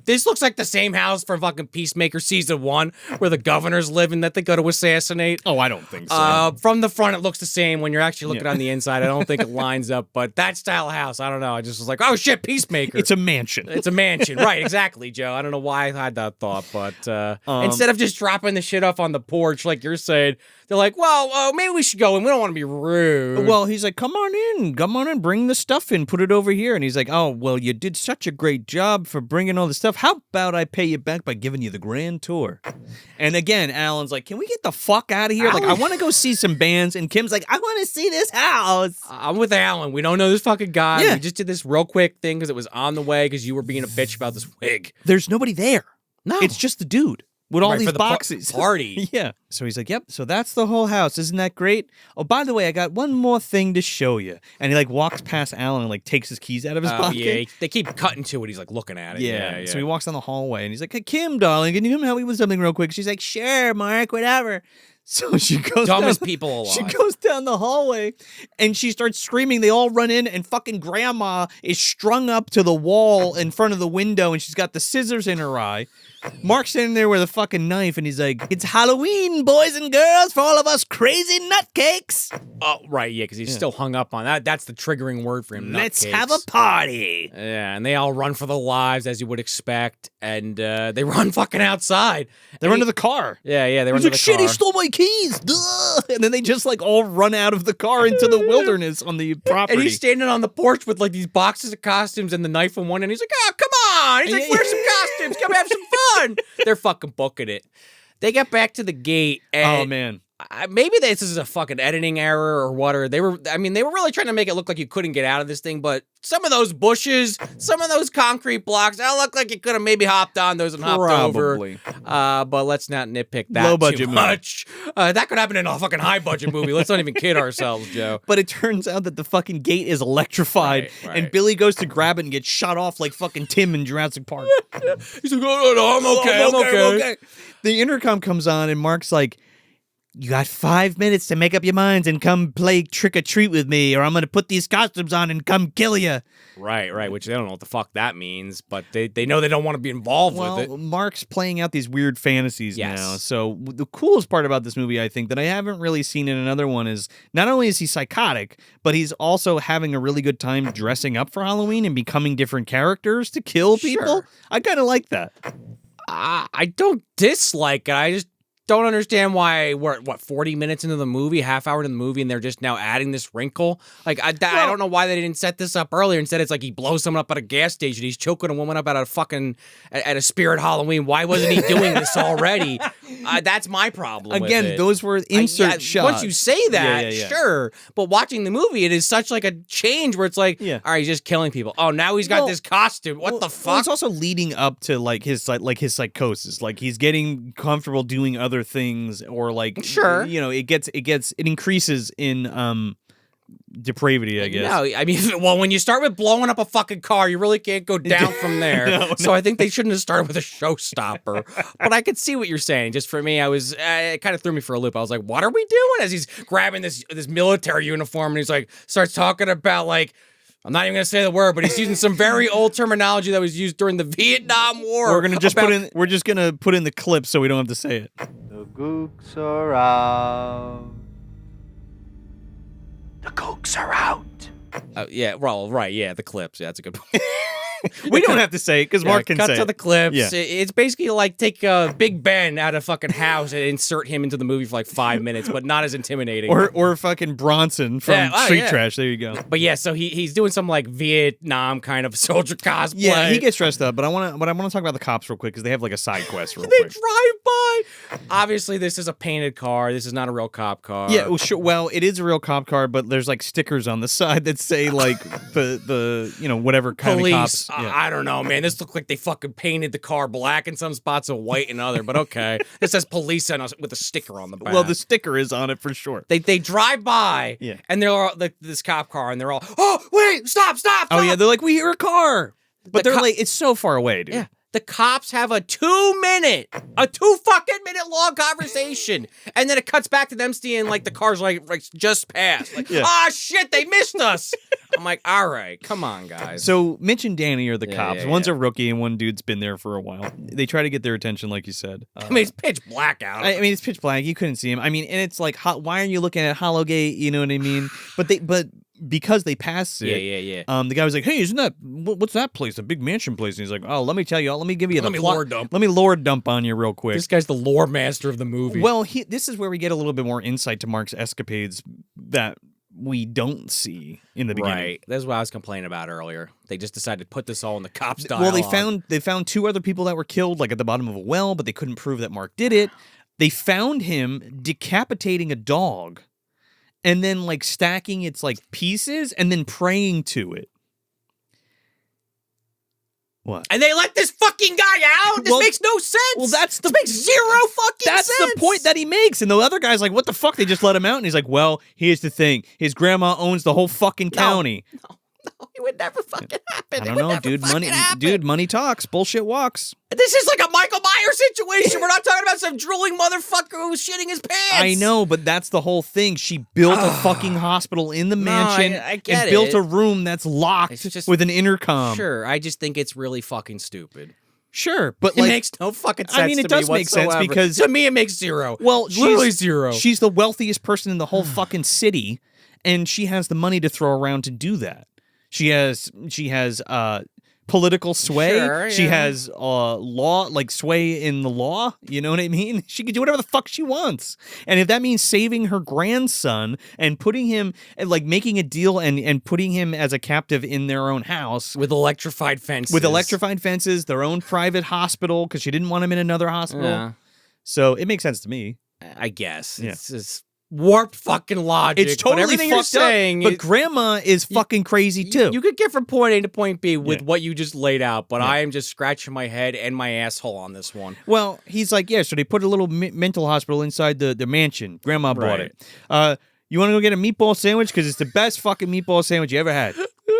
this looks like the same house from fucking Peacemaker Season 1, where the governor's living that they go to assassinate. Oh, I don't think so. From the front, it looks the same. When you're actually looking on the inside, I don't think it lines up, but that style of house, I don't know. I just was like, oh shit, Peacemaker. It's a mansion. It's a mansion. Right, exactly, Joe. I don't know why I had that thought, but instead of just dropping the shit off on the porch like you're saying, they're like, well, maybe we should go in. We don't want to be rude. Well, he's like, come on in, bring the stuff in, put it over here. And he's like, oh, well, you did such a great job for bringing all the stuff. How about I pay you back by giving you the grand tour? And again, Alan's like, can we get the fuck out of here? Like, I want to go see some bands. And Kim's like, I want to see this house. I'm with Alan. We don't know this fucking guy. Yeah. We just did this real quick thing because it was on the way because you were being a bitch about this wig. There's nobody there. No. It's just the dude. With all Right, these for the boxes. party. Yeah. So he's like, yep, so that's the whole house. Isn't that great? Oh, by the way, I got one more thing to show you. And he like walks past Alan and like takes his keys out of his pocket. Yeah, they keep cutting to it. He's like looking at it. Yeah. So he walks down the hallway and he's like, hey, Kim, darling, can you come help me with something real quick? She's like, sure, Mark, whatever. So she goes Dumbest down, people alive. She goes down the hallway and she starts screaming. They all run in and fucking grandma is strung up to the wall in front of the window and she's got the scissors in her eye. Mark's standing there with a fucking knife and he's like, it's Halloween, boys and girls, for all of us crazy nutcakes. Oh, right, yeah, because he's still hung up on that. That's the triggering word for him. Let's nutcakes. have a party. Yeah, and they all run for their lives, as you would expect, and they run fucking outside. They run to the car. Yeah, they run He's to like, the shit, car. he stole my keys. Duh! And then they just like all run out of the car into the wilderness on the property. And he's standing on the porch with like these boxes of costumes and the knife in one, and he's like, oh, come on. He's like, where's some costumes? Come have some fun. They're fucking booking it. They get back to the gate, and oh, man. maybe this is a fucking editing error or what, or they were really trying to make it look like you couldn't get out of this thing, but some of those bushes, some of those concrete blocks, that look like you could have maybe hopped on those and hopped over. But let's not nitpick that Low budget too much. That could happen in a fucking high budget movie. Let's not even kid ourselves, Joe. But it turns out that the fucking gate is electrified, Right. and Billy goes to grab it and gets shot off like fucking Tim in Jurassic Park. He's like, oh, no, I'm okay. The intercom comes on, and Mark's like, you got 5 minutes to make up your minds and come play trick or treat with me, or I'm going to put these costumes on and come kill you. Right, which they don't know what the fuck that means, but they know they don't want to be involved with it. Mark's playing out these weird fantasies Yes. now. So the coolest part about this movie, I think, that I haven't really seen in another one is not only is he psychotic, but he's also having a really good time dressing up for Halloween and becoming different characters to kill people. Sure. I kind of like that. I don't dislike it. I just don't understand why we're, 40 minutes into the movie, half hour into the movie, and they're just now adding this wrinkle. Like, I don't know why they didn't set this up earlier. Instead, it's like he blows someone up at a gas station. He's choking a woman up at a Spirit Halloween. Why wasn't he doing this already? That's my problem Again, with it. those were insert shots. Once you say that, Yeah. sure. But watching the movie, it is such like a change where it's like, all right, he's just killing people. Oh, now he's got this costume. What the fuck? Well, it's also leading up to like his psychosis. Like he's getting comfortable doing other things, or like Sure. it increases in depravity, I guess. No, I mean, well, when you start with blowing up a fucking car, you really can't go down from there. No. So I think they shouldn't have started with a showstopper. But I could see what you're saying. Just for me, it kind of threw me for a loop. I was like, what are we doing? As he's grabbing this military uniform and he's like, starts talking about like, I'm not even gonna say the word, but he's using some very old terminology that was used during the Vietnam War. We're just gonna put in the clip so we don't have to say it. The gooks are out. The gooks are out. Yeah, well, right, yeah, the clips. Yeah, that's a good point. We don't have to say it because Mark can cut say to it. the clips. Yeah. It's basically like take Big Ben out of fucking house and insert him into the movie for like 5 minutes, but not as intimidating. Or fucking Bronson from Street Trash. There you go. But yeah, so he's doing some like Vietnam kind of soldier cosplay. Yeah, he gets dressed up. But I want to talk about the cops real quick because they have like a side quest real They quick. drive by. Obviously, this is a painted car. This is not a real cop car. Yeah, well, sure. Well, it is a real cop car, but there's like stickers on the side that say like the whatever kind Police. of cops. Yeah. I don't know, man. This looked like they fucking painted the car black in some spots and white in other. But okay, it says police with a sticker on the back. Well, the sticker is on it for sure. They drive by, Yeah. and they're all this cop car, and they're all, oh wait, stop! Oh yeah, they're like, we hear a car, but they're like, it's so far away, dude. Yeah. The cops have a 2 fucking minute long conversation, and then it cuts back to them seeing like the car's like just passed. Like, shit, they missed us. I'm like, all right, come on, guys. So Mitch and Danny are the cops. yeah, One's a rookie, and one dude's been there for a while. They try to get their attention, like you said. I mean, it's pitch black out. I mean, it's pitch black. You couldn't see him. I mean, and it's like, why are you looking at Hollowgate? You know what I mean? But because they passed it. Yeah. The guy was like, "Hey, isn't that what's that place? A big mansion place?" And he's like, "Oh, let me tell you. Let me give you Let me lore dump. Let me lore dump on you real quick." This guy's the lore master of the movie. Well, this is where we get a little bit more insight to Mark's escapades that we don't see in the beginning. Right. That's what I was complaining about earlier. They just decided to put this all in the cop style. Well, they found 2 other people that were killed, like at the bottom of a well, but they couldn't prove that Mark did it. They found him decapitating a dog. And then, like, stacking its, like, pieces and then praying to it. What? And they let this fucking guy out? This makes no sense. Well, this makes zero fucking sense. That's the point that he makes. And the other guy's like, what the fuck? They just let him out. And he's like, well, here's the thing. His grandma owns the whole fucking county. No, it would never fucking happen. I don't know, dude. Money talks. Bullshit walks. This is like a Michael Myers situation. We're not talking about some drooling motherfucker who's shitting his pants. I know, but that's the whole thing. She built a fucking hospital in the mansion and built a room that's locked with an intercom. Sure, I just think it's really fucking stupid. Sure, but it like, makes no fucking sense. I mean, it does make sense because to me it makes zero. Well, literally zero. She's the wealthiest person in the whole fucking city, and she has the money to throw around to do that. She has political sway. Sure, she has law, like sway in the law. You know what I mean? She can do whatever the fuck she wants. And if that means saving her grandson and putting him, like making a deal and putting him as a captive in their own house. With electrified fences. Their own private hospital, because she didn't want him in another hospital. Yeah. So it makes sense to me. I guess. Yeah. It's just warped fucking logic. It's totally everything fucked you're saying, up, but grandma is fucking crazy too. You could get from point A to point B with what you just laid out, but I am just scratching my head and my asshole on this one. Well, he's like, yeah, so they put a little mental hospital inside the mansion. Grandma bought it. You want to go get a meatball sandwich? Because it's the best fucking meatball sandwich you ever had.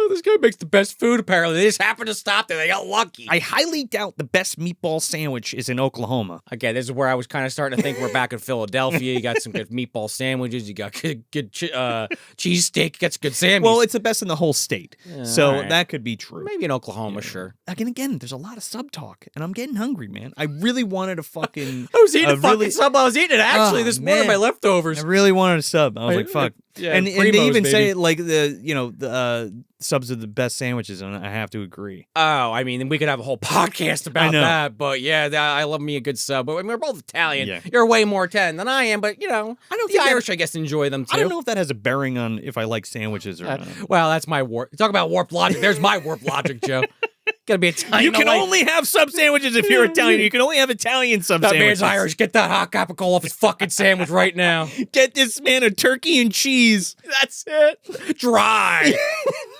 This guy makes the best food, apparently. They just happened to stop there. They got lucky. I highly doubt the best meatball sandwich is in Oklahoma. Okay, this is where I was kind of starting to think we're back in Philadelphia. You got some good meatball sandwiches. You got good cheesesteak. You got some good sandwiches. Well, it's the best in the whole state. So that could be true. Maybe in Oklahoma, sure. Again, there's a lot of sub talk, and I'm getting hungry, man. I really wanted a fucking... I was eating a fucking sub. I was eating it, actually, this morning, my leftovers. I really wanted a sub. I was like, fuck. Yeah, and they even say it like the subs are the best sandwiches, and I have to agree. Oh, I mean, we could have a whole podcast about that, but yeah, I love me a good sub. But I mean, we're both Italian. Yeah. You're way more Italian than I am, but I don't think Irish, I guess, enjoy them too. I don't know if that has a bearing on if I like sandwiches or not. Well, that's my warp. Talk about warped logic. There's my warped logic, Joe. Gotta be Italian. You can only have sub sandwiches if you're Italian. You can only have Italian sub sandwiches. That man's Irish. Get that hot capicola off his fucking sandwich right now. Get this man a turkey and cheese. That's it. Dry.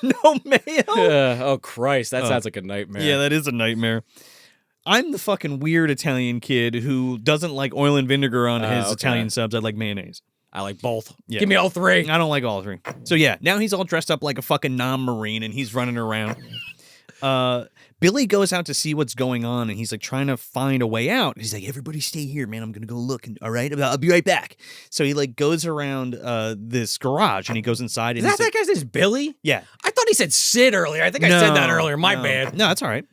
No mayo. Oh, Christ. That sounds like a nightmare. Yeah, that is a nightmare. I'm the fucking weird Italian kid who doesn't like oil and vinegar on his Italian subs. I like mayonnaise. I like both. Yeah. Give me all three. I don't like all three. So yeah, now he's all dressed up like a fucking non-Marine and he's running around. Billy goes out to see what's going on and he's like trying to find a way out. He's like, everybody stay here, man. I'm going to go look. All right. I'll be right back. So he like goes around this garage and he goes inside. And Is that guy's name? Billy? Yeah. I thought he said Sid earlier. I think I said that earlier. My bad. No, that's all right.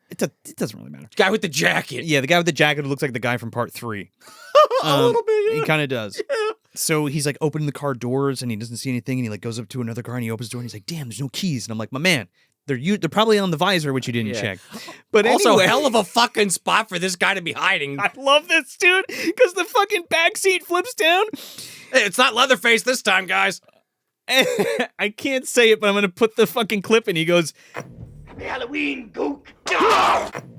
It doesn't really matter. Guy with the jacket. Yeah, the guy with the jacket who looks like the guy from part 3. A little bit. Yeah. He kind of does. Yeah. So he's like opening the car doors and he doesn't see anything and he like goes up to another car and he opens the door and he's like, damn, there's no keys. And I'm like, my man, they're probably on the visor, which you didn't check. But also, anyway, hell of a fucking spot for this guy to be hiding. I love this, dude, because the fucking back seat flips down. Hey, it's not Leatherface this time, guys. I can't say it, but I'm going to put the fucking clip in. He goes, Halloween, gook.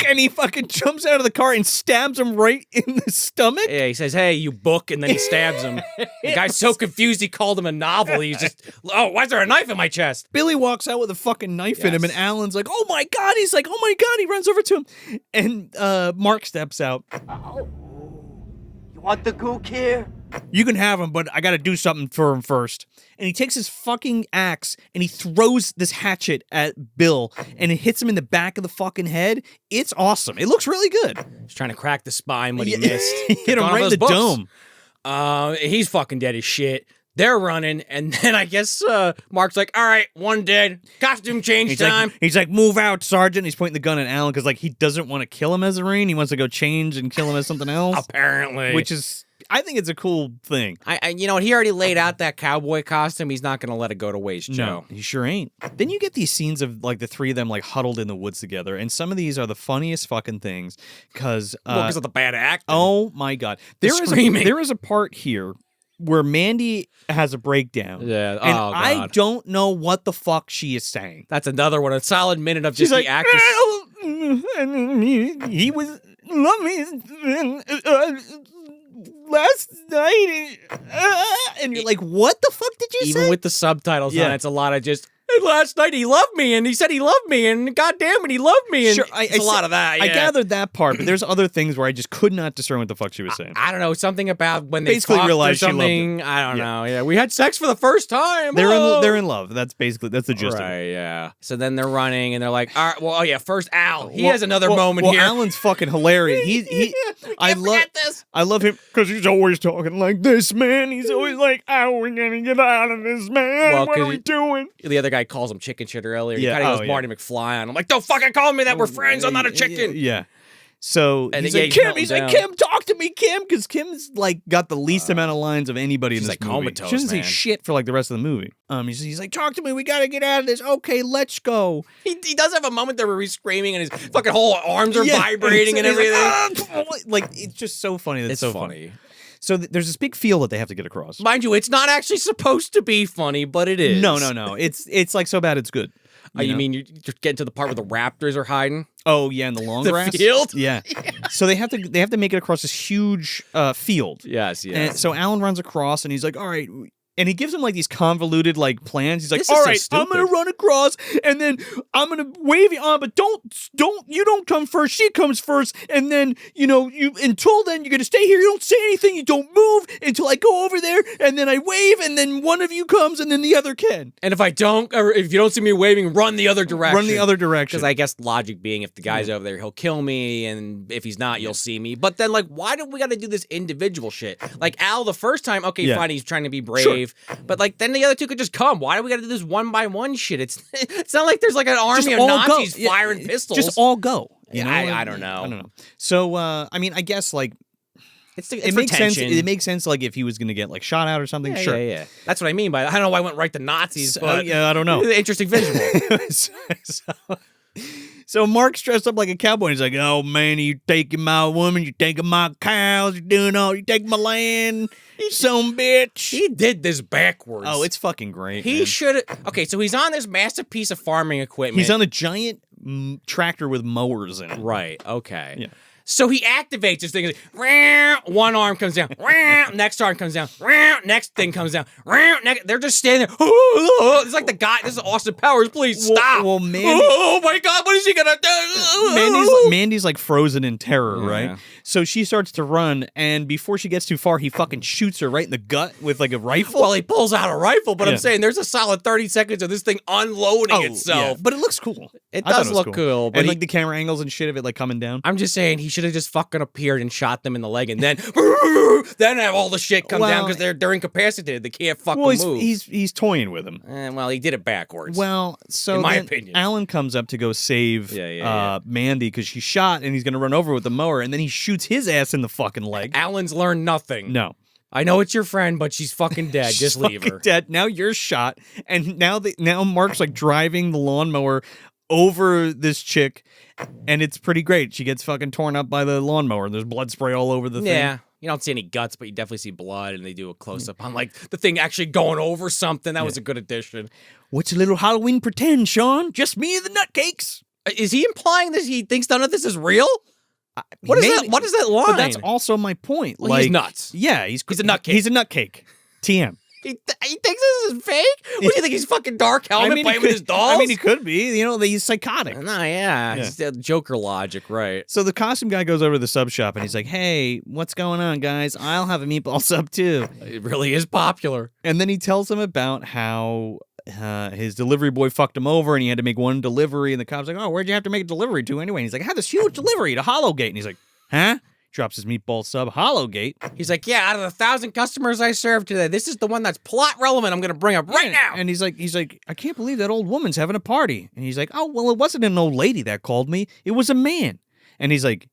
and he fucking jumps out of the car and stabs him right in the stomach. Yeah, he says, hey, you book, and then he stabs him. The guy's so confused he called him a novel. He's just, oh, why is there a knife in my chest? Billy walks out with a fucking knife in him, and Alan's like, oh my God. He's like, oh my God. He runs over to him. And Mark steps out. Oh. You want the gook here? You can have him, but I got to do something for him first. And he takes his fucking axe and he throws this hatchet at Bill and it hits him in the back of the fucking head. It's awesome. It looks really good. He's trying to crack the spine, but he missed. He hit him right in the dome. He's fucking dead as shit. They're running, and then I guess Mark's like, all right, one dead. Costume change time. He's like, move out, Sergeant. He's pointing the gun at Alan because like he doesn't want to kill him as a Marine. He wants to go change and kill him as something else. Apparently. Which is, I think it's a cool thing. You know what? He already laid out that cowboy costume. He's not going to let it go to waste, Joe. No, he sure ain't. Then you get these scenes of like the three of them like huddled in the woods together, and some of these are the funniest fucking things because of the bad acting. Oh my God, there is a part here where Mandy has a breakdown. Yeah, and God. I don't know what the fuck she is saying. That's another one. A solid minute of just the actress. He was love me last night, and you're like, what the fuck did you say? Even with the subtitles on, it's a lot of just. And last night he loved me, and he said he loved me, and goddamn it, he loved me. And sure, it's a lot of that. Yeah. I gathered that part, but there's other things where I just could not discern what the fuck she was saying. I don't know, something about when they basically talked realized or something. She loved I don't know. Yeah, we had sex for the first time. They're in love. That's the gist of it. Right. Yeah. So then they're running, and they're like, all right. Well, oh yeah. First, Al. He has another moment here. Alan's fucking hilarious. I love him because he's always talking like this, man. He's always like, "How are we gonna get out of this, man? Well, what are we doing?" The other guy calls him chicken shit earlier. He kind of goes Marty McFly on. I'm like, don't fucking call me that. We're friends. I'm not a chicken. Yeah. So and he's like, Kim. He's like, Kim, talk to me, Kim, because Kim's like got the least amount of lines of anybody in this movie. Comatose, she doesn't say shit for like the rest of the movie. He's like, talk to me. We gotta get out of this. Okay, let's go. He does have a moment there where he's screaming and his fucking whole arms are vibrating and everything. Like it's just so funny. It's so funny. So there's this big field that they have to get across. Mind you, it's not actually supposed to be funny, but it is. No. It's like so bad it's good. You mean you're getting to the part where the raptors are hiding? Oh yeah, in the long grass field. Yeah. So they have to make it across this huge field. Yes. And so Alan runs across, and he's like, "All right." And he gives him like these convoluted like plans. He's like, This "All is so right, I'm stupid. gonna run across, and then I'm gonna wave you on, but you don't come first. She comes first, and then until then you're gonna stay here. You don't say anything. You don't move until I go over there, and then I wave, and then one of you comes, and then the other can. And if you don't see me waving, run the other direction. Run the other direction. Because I guess logic being, if the guy's over there, he'll kill me, and if he's not, you'll see me. But then, like, why do we got to do this individual shit? Like Al, the first time, okay, fine, he's trying to be brave. Sure. But like then the other two could just come. Why do we got to do this one by one shit? It's not like there's like an army of Nazis firing pistols. Just all go. I don't know. I don't know. So I mean, I guess like it makes sense. It makes sense like if he was gonna get like shot out or something. Sure. Yeah. That's what I mean by. I don't know why I went right to Nazis. But I don't know. Interesting visual. So Mark's dressed up like a cowboy. And he's like, "Oh man, you taking my woman, you taking my cows, you taking my land, some bitch." He did this backwards. Oh, it's fucking great. He should. Okay, so he's on this massive piece of farming equipment. He's on a giant tractor with mowers in it. Right. Okay. Yeah. So he activates this thing. One arm comes down. Next arm comes down. Next thing comes down. They're just standing there. It's like the guy. This is Austin Powers. Please stop. Well, Mandy. Oh my God! What is he gonna do? Mandy's like frozen in terror, right? So she starts to run, and before she gets too far, he fucking shoots her right in the gut with like a rifle. Well, he pulls out a rifle, but Yeah. I'm saying there's a solid 30 seconds of this thing unloading itself. Yeah. But it looks cool. It I thought does was look cool, but and like the camera angles and shit of it like coming down. I'm just saying he should have just fucking appeared and shot them in the leg, and then have all the shit come down because they're incapacitated. They can't fucking move. He's toying with him. Well, he did it backwards. Well, so in my then opinion, Alan comes up to go save Mandy because she's shot and he's going to run over with the mower, and then he shoots his ass in the fucking leg. Alan's learned nothing. No. I know it's your friend, but she's fucking dead. She's Just leave fucking her. Dead. Now you're shot, and now Mark's like driving the lawnmower over this chick, and it's pretty great. She gets fucking torn up by the lawnmower, and there's blood spray all over the thing. Yeah. You don't see any guts, but you definitely see blood, and they do a close-up on, like, the thing actually going over something. That was a good addition. What's a little Halloween pretend, Sean? Just me and the nutcakes. Is he implying that he thinks none of this is real? What is that? What is that line? But that's also my point. Well, like, he's nuts. Yeah, he's a nutcake. He's a nutcake. TM. He thinks this is fake? What do you think? He's fucking Dark Helmet playing with his dolls? I mean, he could be. You know, he's psychotic. No, yeah. It's Joker logic, right? So the costume guy goes over to the sub shop and he's like, hey, what's going on, guys? I'll have a meatball sub too. It really is popular. And then he tells them about how his delivery boy fucked him over and he had to make one delivery. And the cop's like, oh, where'd you have to make a delivery to anyway? And he's like, I had this huge delivery to Hollowgate. And he's like, huh? Drops his meatball sub, Hollowgate. He's like, yeah, out of the 1,000 customers I served today, this is the one that's plot relevant I'm going to bring up right now. And he's like, I can't believe that old woman's having a party. And he's like, oh, well, it wasn't an old lady that called me. It was a man. And he's like,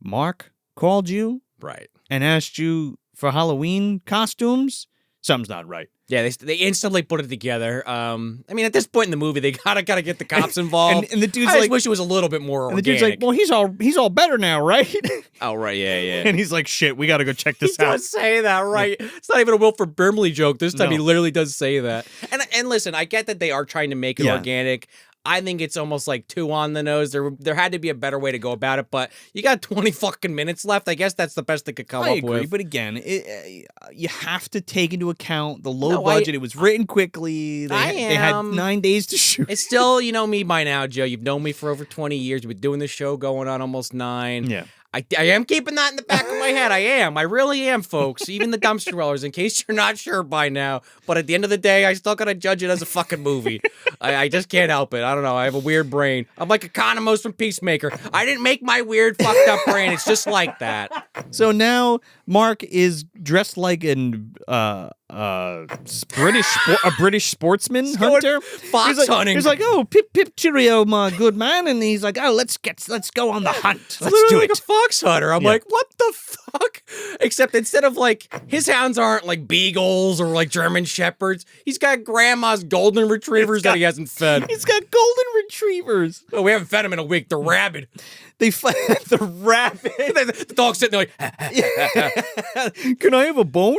Mark called you? Right. And asked you for Halloween costumes? Something's not right. Yeah, they instantly put it together. I mean, at this point in the movie, they gotta get the cops involved. and the dude's I like, just wish it was a little bit more organic. And the dude's like, well, he's all better now, right? Oh, right, yeah. And he's like, shit, we gotta go check this He out. does say that, right? It's not even a Wilford Brimley joke. This time No. he literally does say that. And listen, I get that they are trying to make it organic. I think it's almost like too on the nose. There had to be a better way to go about it, but you got 20 fucking minutes left. I guess that's the best they could come I up agree, with. but again, you have to take into account the low budget. It was written quickly. They had 9 days to shoot. It's still, you know me by now, Joe. You've known me for over 20 years. You've been doing this show going on almost 9. Yeah. I am keeping that in the back of my head. I am. I really am, folks. Even the dumpster dwellers, in case you're not sure by now. But at the end of the day, I still gotta judge it as a fucking movie. I just can't help it. I don't know. I have a weird brain. I'm like Economos from Peacemaker. I didn't make my weird fucked up brain. It's just like that. So now Mark is dressed like a British sportsman hunter. Fox hunting. He's like, oh, pip cheerio, my good man, and he's like, oh, let's go on the hunt. Let's literally do like it. a fox hunter. I'm like, what the fuck? Except instead of like his hounds aren't like beagles or like German shepherds. He's got grandma's golden retrievers that he hasn't fed. He's got golden retrievers. Oh, we haven't fed him in a week. They're rabid. They find the rabbit. The dog's sitting there like, can I have a bone?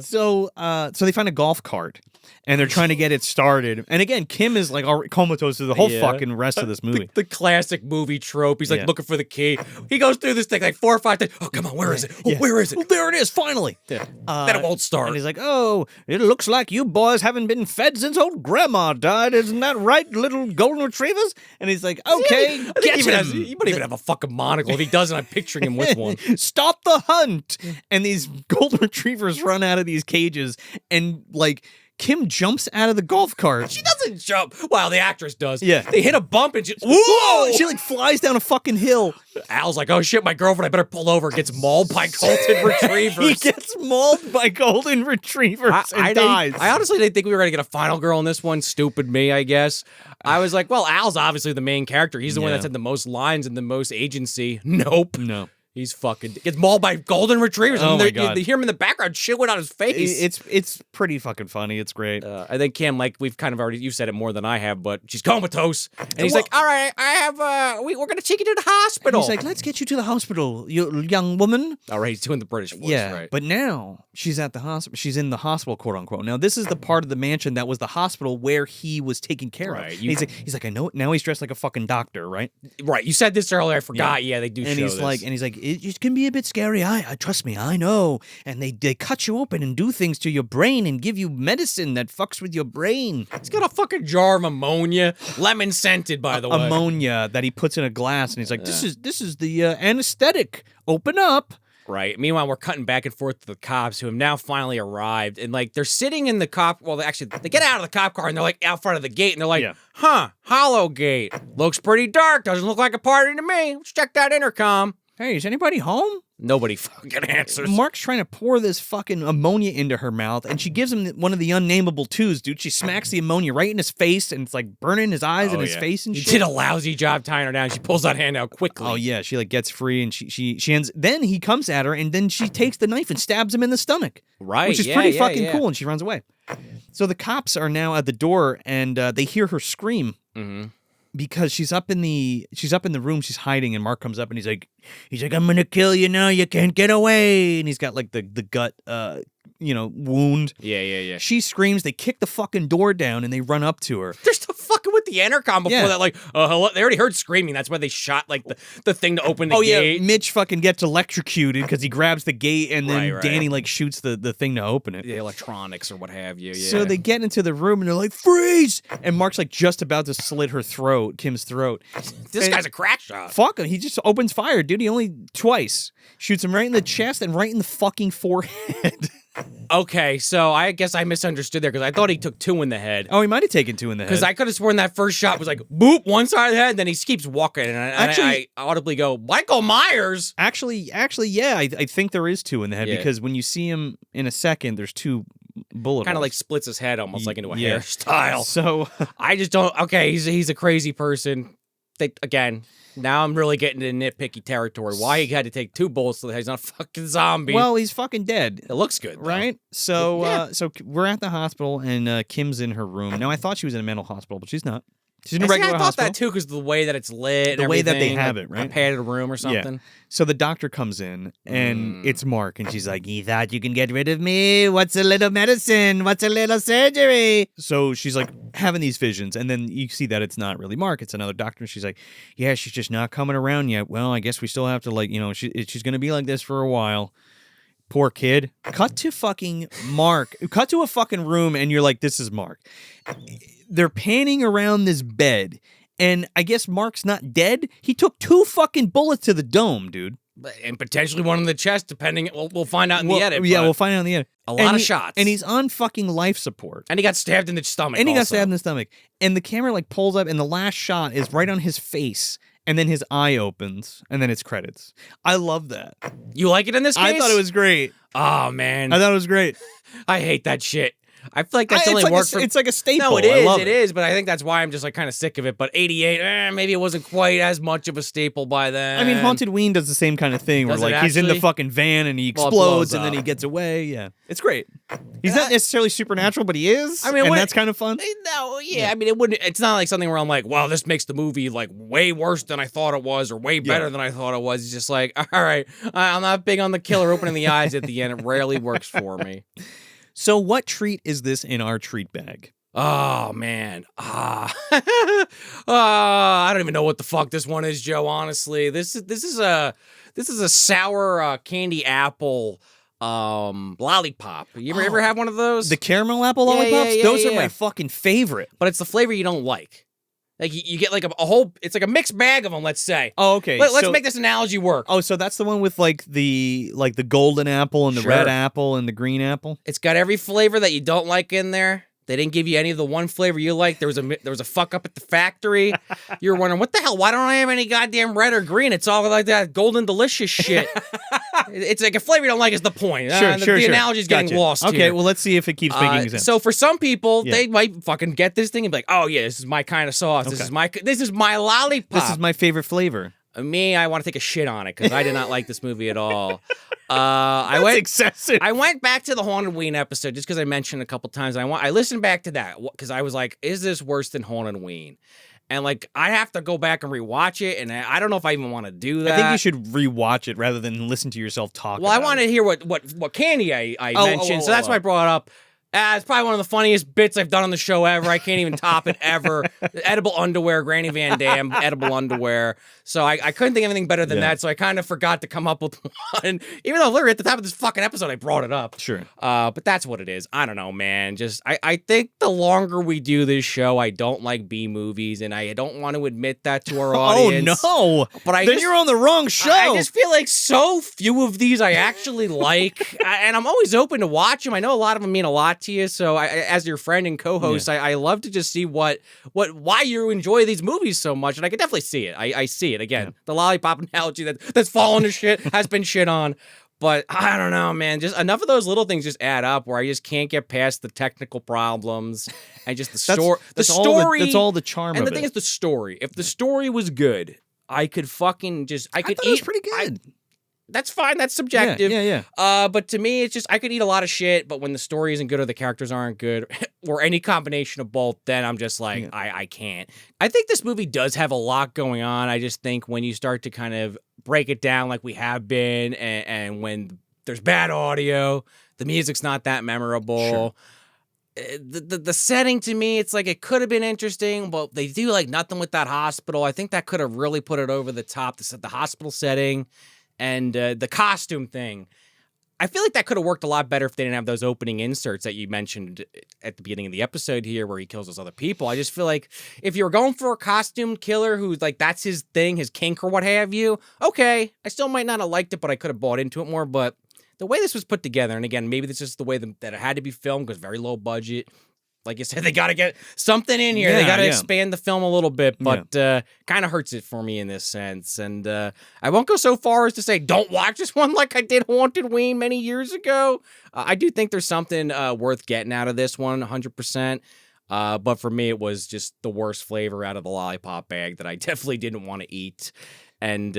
So they find a golf cart and they're trying to get it started. And again, Kim is like comatose through the whole fucking rest of this movie. The classic movie trope. He's like looking for the key. He goes through this thing like 4 or 5 times. Oh, come on, where is it? Oh, where is it? Oh, there it is, finally. Then it won't start. And he's like, oh, it looks like you boys haven't been fed since old grandma died. Isn't that right, little golden retrievers? And he's like, okay, he might even have a fucking monocle. If he doesn't, I'm picturing him with one. Stop the hunt. And these golden retrievers run out of these cages and like Kim jumps out of the golf cart. She doesn't jump. Well, the actress does. Yeah. They hit a bump and she, whoa! She like flies down a fucking hill. Al's like, oh shit, my girlfriend, I better pull over. Gets mauled by golden retrievers. He gets mauled by golden retrievers and dies. I honestly didn't think we were going to get a final girl in this one. Stupid me, I guess. I was like, well, Al's obviously the main character. He's the one that's had the most lines and the most agency. Nope. No. He's fucking gets mauled by golden retrievers. Oh my God. You hear him in the background shitting on his face. It's pretty fucking funny. It's great. I think Kim, like we've kind of already, you've said it more than I have, but she's comatose, and he's like, "All right, I have, we're gonna take you to the hospital." He's like, "Let's get you to the hospital, you young woman." All right, he's doing the British voice, right? But now she's at the hospital. She's in the hospital, quote unquote. Now this is the part of the mansion that was the hospital where he was taken care of. He's like, I know. Now he's dressed like a fucking doctor, right? Right. You said this earlier. I forgot. Yeah, they do. And show he's this. like, it can be a bit scary. I trust me, I know. And they cut you open and do things to your brain and give you medicine that fucks with your brain. He's got a fucking jar of ammonia, lemon scented, by the way. Ammonia that he puts in a glass, and he's like, this is the anesthetic. Open up. Right. Meanwhile, we're cutting back and forth to the cops who have now finally arrived. And, like, they're sitting in the cop... Well, they get out of the cop car, and they're, like, out front of the gate. And they're like, hollow gate. Looks pretty dark. Doesn't look like a party to me. Let's check that intercom. Hey, is anybody home? Nobody fucking answers. Mark's trying to pour this fucking ammonia into her mouth, and she gives him one of the unnameable twos, dude. She smacks the ammonia right in his face, and it's like burning his eyes and his face and shit. She did a lousy job tying her down. She pulls that hand out quickly. Oh yeah, she like gets free, and she ends. Then he comes at her, and then she takes the knife and stabs him in the stomach. Right, which is pretty fucking cool, and she runs away. So the cops are now at the door, and they hear her scream. Mm-hmm. Because she's up in the room, she's hiding, and Mark comes up and he's like, I'm gonna kill you now, you can't get away. And he's got like the gut wound. Yeah. She screams, they kick the fucking door down and they run up to her. They're still fucking with the intercom before that, like, hello. They already heard screaming. That's why they shot like the thing to open the gate. Yeah, Mitch fucking gets electrocuted because he grabs the gate and then Danny like shoots the thing to open it. The electronics or what have you, yeah. So they get into the room and they're like, freeze! And Mark's like just about to slit her throat, Kim's throat. This guy's a crack shot. Fuck him. He just opens fire, dude. He only twice. Shoots him right in the chest and right in the fucking forehead. Okay, so I guess I misunderstood there because I thought he took 2 in the head. Oh, he might have taken 2 in the head. Because I could have sworn that first shot was like, boop, one side of the head, and then he keeps walking, and I audibly go, Michael Myers! Actually, yeah, I think there is 2 in the head because when you see him in a second, there's 2 bullet kind of holes. like splits his head almost like into a hairstyle. So I just don't. Okay, he's a crazy person. Again, now I'm really getting into nitpicky territory. Why he had to take 2 bullets so that he's not a fucking zombie? Well, he's fucking dead. It looks good, though. Right? So, so we're at the hospital and Kim's in her room. Now, I thought she was in a mental hospital, but she's not. She's in a regular hospital. I thought that too because the way that it's lit, the way that they have it, right? A padded room or something. Yeah. So the doctor comes in and it's Mark, and she's like, "You thought you can get rid of me? What's a little medicine? What's a little surgery?" So she's like having these visions, and then you see that it's not really Mark; it's another doctor. And she's like, "Yeah, she's just not coming around yet. Well, I guess we still have to she's gonna be like this for a while." Poor kid. Cut to fucking Mark. Cut to a fucking room, and you're like, "This is Mark." They're panning around this bed, and I guess Mark's not dead. He took 2 fucking bullets to the dome, dude. And potentially one in the chest, depending. We'll find out in the edit. Yeah, we'll find out in the edit. A lot of shots. And he's on fucking life support. And he got stabbed in the stomach. And the camera like pulls up, and the last shot is right on his face. And then his eye opens, and then it's credits. I love that. You like it in this case? I thought it was great. Oh, man. I thought it was great. I hate that shit. I feel like that's only worked for... It's like a staple. No, it is, but I think that's why I'm just like kind of sick of it. But 88, maybe it wasn't quite as much of a staple by then. I mean, Haunted Ween does the same kind of thing where like he's in the fucking van and he explodes and then he gets away. Yeah, it's great. He's not necessarily supernatural, but he is. I mean, and that's kind of fun. No, yeah, I mean, it wouldn't. It's not like something where I'm like, wow, this makes the movie like way worse than I thought it was, or way better than I thought it was. It's just like, all right, I'm not big on the killer opening the eyes at the end. It rarely works for me. So what treat is this in our treat bag? Oh, man. I don't even know what the fuck this one is, Joe, honestly. This is a sour candy apple lollipop. You ever have one of those? The caramel apple lollipops? Those are my fucking favorite. But it's the flavor you don't like. Like, you get like a whole, it's like a mixed bag of them, let's say. Oh, okay. Let's make this analogy work. Oh, so that's the one with like the golden apple and the red apple and the green apple? It's got every flavor that you don't like in there. They didn't give you any of the one flavor you like. There was a fuck up at the factory. You were wondering, what the hell? Why don't I have any goddamn red or green? It's all like that golden delicious shit. It's like a flavor you don't like is the point. The analogy's getting lost Okay, here. well, let's see if it keeps making sense. So for some people, they might fucking get this thing and be like, oh yeah, this is my kind of sauce. Okay. This is my lollipop. This is my favorite flavor. Me, I want to take a shit on it because I did not like this movie at all. Excessive. I went back to the Haunted Ween episode just because I mentioned it a couple times. I listened back to that because I was like, is this worse than Haunted Ween? And like, I have to go back and rewatch it, and I don't know if I even want to do that. I think you should rewatch it rather than listen to yourself talk. Well, I want to hear what candy I mentioned, so that's why I brought it up. It's probably one of the funniest bits I've done on the show ever. I can't even top it ever. Edible underwear, Granny Van Dam, edible underwear. So I couldn't think of anything better than that. So I kind of forgot to come up with one. Even though literally at the top of this fucking episode, I brought it up. Sure. But that's what it is. I don't know, man. Just I think the longer we do this show, I don't like B movies, and I don't want to admit that to our audience. Oh no! But then you're on the wrong show. I just feel like so few of these I actually like, and I'm always open to watch them. I know a lot of them mean a lot to you, so as your friend and co-host, I love to just see why you enjoy these movies so much, and I can definitely see it. I see it again. The lollipop analogy that's fallen to shit has been shit on. But I don't know, man. Just enough of those little things just add up where I just can't get past the technical problems and just the story. That's all the charm. And of the thing it. is, the story. If the story was good, I could fucking just. I could thought eat. it was pretty good. That's fine. That's subjective. Yeah. But to me, it's just I could eat a lot of shit, but when the story isn't good or the characters aren't good or any combination of both, then I'm just like, I can't. I think this movie does have a lot going on. I just think when you start to kind of break it down like we have been, and when there's bad audio, the music's not that memorable. Sure. The setting to me, it's like it could have been interesting, but they do like nothing with that hospital. I think that could have really put it over the top. The hospital setting. And the costume thing, I feel like that could have worked a lot better if they didn't have those opening inserts that you mentioned at the beginning of the episode here where he kills those other people. I just feel like if you were going for a costume killer who's like, that's his thing, his kink or what have you, okay, I still might not have liked it, but I could have bought into it more. But the way this was put together, and again, maybe this is the way that it had to be filmed because very low budget. Like you said, they got to get something in here. They got to expand the film a little bit, but kind of hurts it for me in this sense. And I won't go so far as to say don't watch this one like I did Haunted Wayne many years ago. I do think there's something worth getting out of this one, 100%. But for me, it was just the worst flavor out of the lollipop bag that I definitely didn't want to eat. And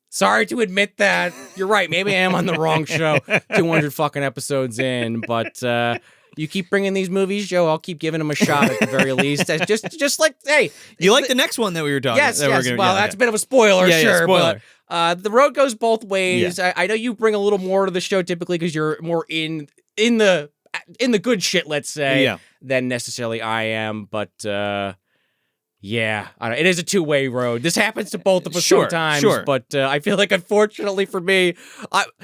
sorry to admit that. You're right. Maybe I am on the wrong show 200 fucking episodes in, but... you keep bringing these movies, Joe. I'll keep giving them a shot at the very least. Just like, hey, you like the next one that we were talking. Yes. Well, that's a bit of a spoiler, sure. Spoiler. But the road goes both ways. I know you bring a little more to the show typically because you're more in the good shit, let's say, than necessarily I am. But yeah, it is a two-way road. This happens to both of us sometimes, but I feel like, unfortunately for me,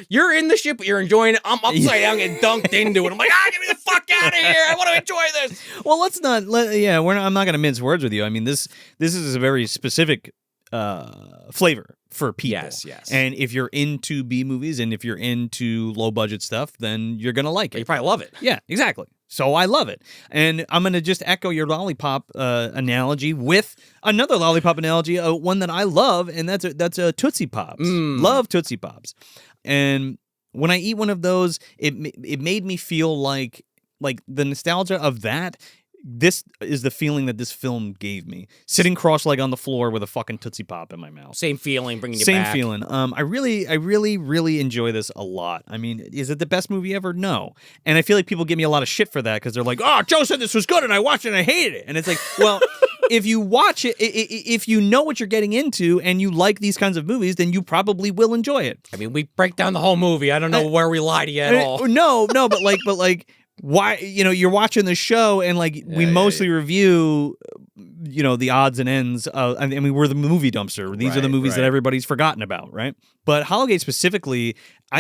you're in the ship, but you're enjoying it. I'm upside down and dunked into it. I'm like, get me the fuck out of here. I want to enjoy this. Well, let's not. I'm not going to mince words with you. I mean, this is a very specific flavor for people. Yes. And if you're into B movies and if you're into low-budget stuff, then you're going to like it. You probably love it. Yeah, exactly. So I love it. And I'm going to just echo your lollipop analogy with another lollipop analogy, one that I love, and that's a Tootsie Pops. Love Tootsie Pops. And when I eat one of those, it made me feel like the nostalgia of that. This is the feeling that this film gave me. Sitting cross-legged on the floor with a fucking Tootsie Pop in my mouth. Same feeling, bringing you back. Same feeling. I really enjoy this a lot. I mean, is it the best movie ever? No. And I feel like people give me a lot of shit for that because they're like, oh, Joe said this was good and I watched it and I hated it. And it's like, well, if you watch it, if you know what you're getting into and you like these kinds of movies, then you probably will enjoy it. I mean, we break down the whole movie. I don't know where we lie to you at all. No, but like. Why, you're watching the show and we mostly review, the odds and ends. I mean, we're the movie dumpster. These are the movies that everybody's forgotten about, right? But Hollowgate specifically,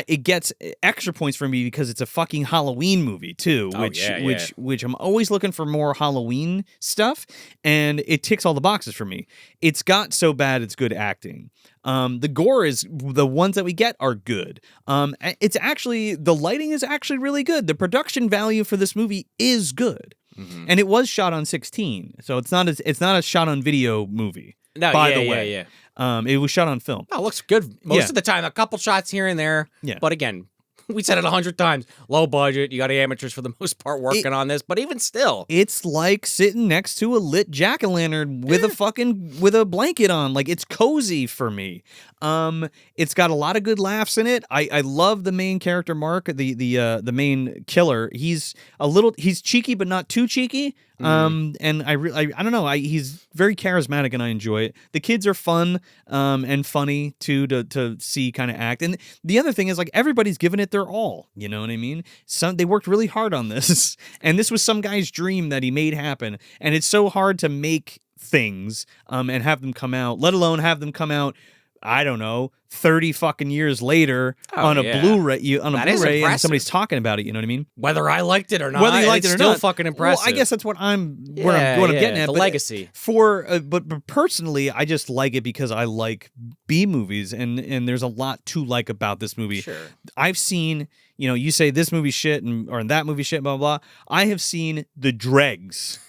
it gets extra points for me because it's a fucking Halloween movie too, which I'm always looking for more Halloween stuff, and it ticks all the boxes for me. It's got so bad it's good acting. The gore is the ones that we get are good. It's actually the lighting is actually really good. The production value for this movie is good, and it was shot on 16, so it's not a shot on video movie. No, by the way, it was shot on film. Oh, it looks good most of the time. A couple shots here and there, but again. We said it 100 times. Low budget. You got amateurs for the most part working on this, but even still, it's like sitting next to a lit jack-o'-lantern with a blanket on. Like, it's cozy for me. It's got a lot of good laughs in it. I love the main character, Mark, the main killer. He's cheeky, but not too cheeky. And I don't know. He's very charismatic, and I enjoy it. The kids are fun and funny too to see kind of act. And the other thing is, like, everybody's given it their all. You know what I mean? They worked really hard on this, and this was some guy's dream that he made happen. And it's so hard to make things and have them come out, let alone have them come out, I don't know, 30 fucking years later on a Blu-ray, and somebody's talking about it. You know what I mean? Whether I liked it or not, whether you liked it or still not, fucking impressive. Well, I guess that's what I'm getting at. The legacy. But personally, I just like it because I like B movies, and there's a lot to like about this movie. Sure. I've seen, you say this movie shit or that movie shit, blah blah blah. I have seen the dregs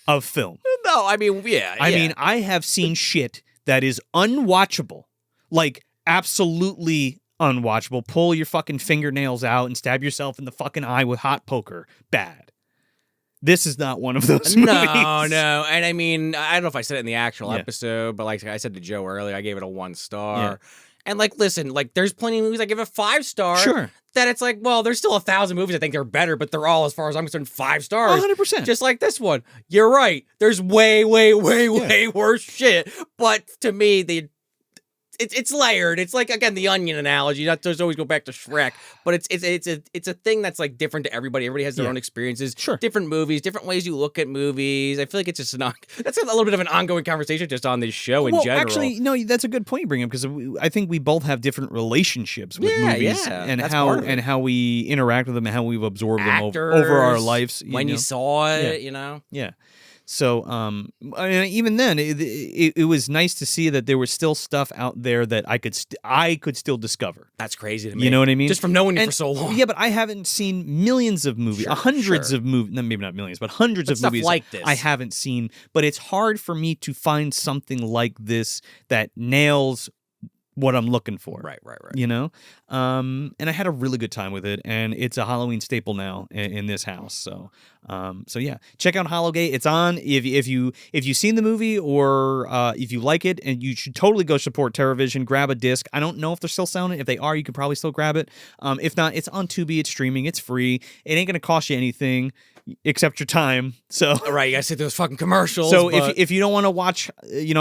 of film. No, I mean, I mean, I have seen shit that is unwatchable. Like, absolutely unwatchable. Pull your fucking fingernails out and stab yourself in the fucking eye with hot poker. Bad. This is not one of those movies. No. And I mean, I don't know if I said it in the actual episode, but like I said to Joe earlier, I gave it a 1 star. Yeah. And like, listen, like there's plenty of movies I give a 5 star. Sure. That it's like, well, there's still 1,000 movies I think they're better, but they're all, as far as I'm concerned, 5 stars. 100%. Just like this one. You're right. There's way worse shit. But to me, it's layered. It's like, again, the onion analogy. Not to always go back to Shrek, but it's a thing that's like different to everybody. Everybody has their own experiences. Sure. Different movies, different ways you look at movies. I feel like it's just that's a little bit of an ongoing conversation just on this show in general. Actually, no, that's a good point you bring up, because I think we both have different relationships with movies and how we interact with them and how we've absorbed Actors, them over our lives. When you saw it, Yeah. So, I mean, even then, it was nice to see that there was still stuff out there that I could still discover. That's crazy to me. You know what I mean? Just from knowing you for so long. Yeah, but I haven't seen millions of movies, hundreds of movies. Maybe not millions, but hundreds of movies like this. I haven't seen. But it's hard for me to find something like this that nails what I'm looking for. Right. And I had a really good time with it, and it's a Halloween staple now in this house. So yeah, check out Hollowgate. It's on if you've seen the movie or if you like it, and you should totally go support TerraVision. Grab a disc. I don't know if they're still selling it. If they are, you could probably still grab it. If not, it's on Tubi. It's streaming. It's free. It ain't gonna cost you anything except your time. So right, you gotta sit through those fucking commercials. So if you don't want to watch,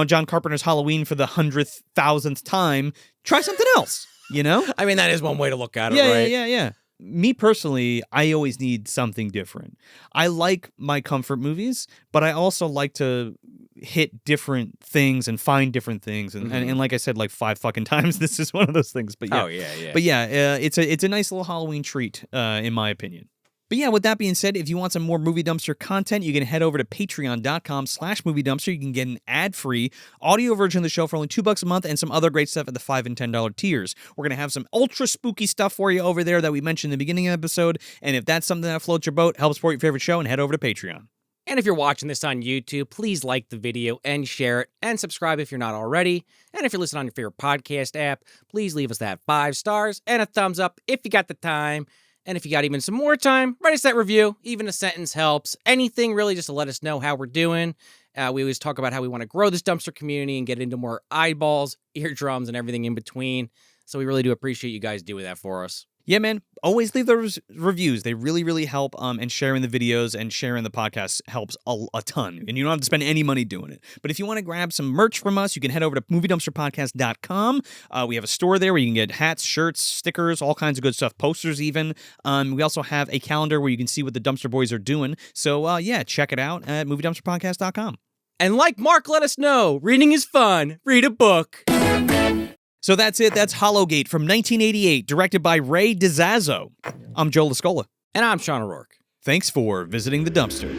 John Carpenter's Halloween for the 100,000th time, try something else. I mean, that is one way to look at it, right? Yeah. Me personally, I always need something different. I like my comfort movies, but I also like to hit different things and find different things. And like I said, like 5 fucking times, this is one of those things. But yeah. Oh, yeah. But yeah, it's a nice little Halloween treat, in my opinion. But yeah, with that being said, if you want some more Movie Dumpster content, you can head over to patreon.com/Movie Dumpster. You can get an ad-free audio version of the show for only $2 a month and some other great stuff at the $5 and $10 tiers. We're going to have some ultra spooky stuff for you over there that we mentioned in the beginning of the episode. And if that's something that floats your boat, help support your favorite show, and head over to Patreon. And if you're watching this on YouTube, please like the video and share it, and subscribe if you're not already. And if you're listening on your favorite podcast app, please leave us that 5 stars and a thumbs up if you got the time. And if you got even some more time, write us that review. Even a sentence helps. Anything really, just to let us know how we're doing. We always talk about how we want to grow this dumpster community and get into more eyeballs, eardrums, and everything in between. So we really do appreciate you guys doing that for us. Yeah, man. Always leave those reviews. They really, really help. And sharing the videos and sharing the podcast helps a ton. And you don't have to spend any money doing it. But if you want to grab some merch from us, you can head over to moviedumpsterpodcast.com. We have a store there where you can get hats, shirts, stickers, all kinds of good stuff, posters even. We also have a calendar where you can see what the Dumpster Boys are doing. So, yeah, check it out at moviedumpsterpodcast.com. And like Mark let us know, reading is fun. Read a book. So that's it. That's Hollowgate from 1988, directed by Ray DiZazzo. I'm Joe Lascola. And I'm Sean O'Rourke. Thanks for visiting the dumpster.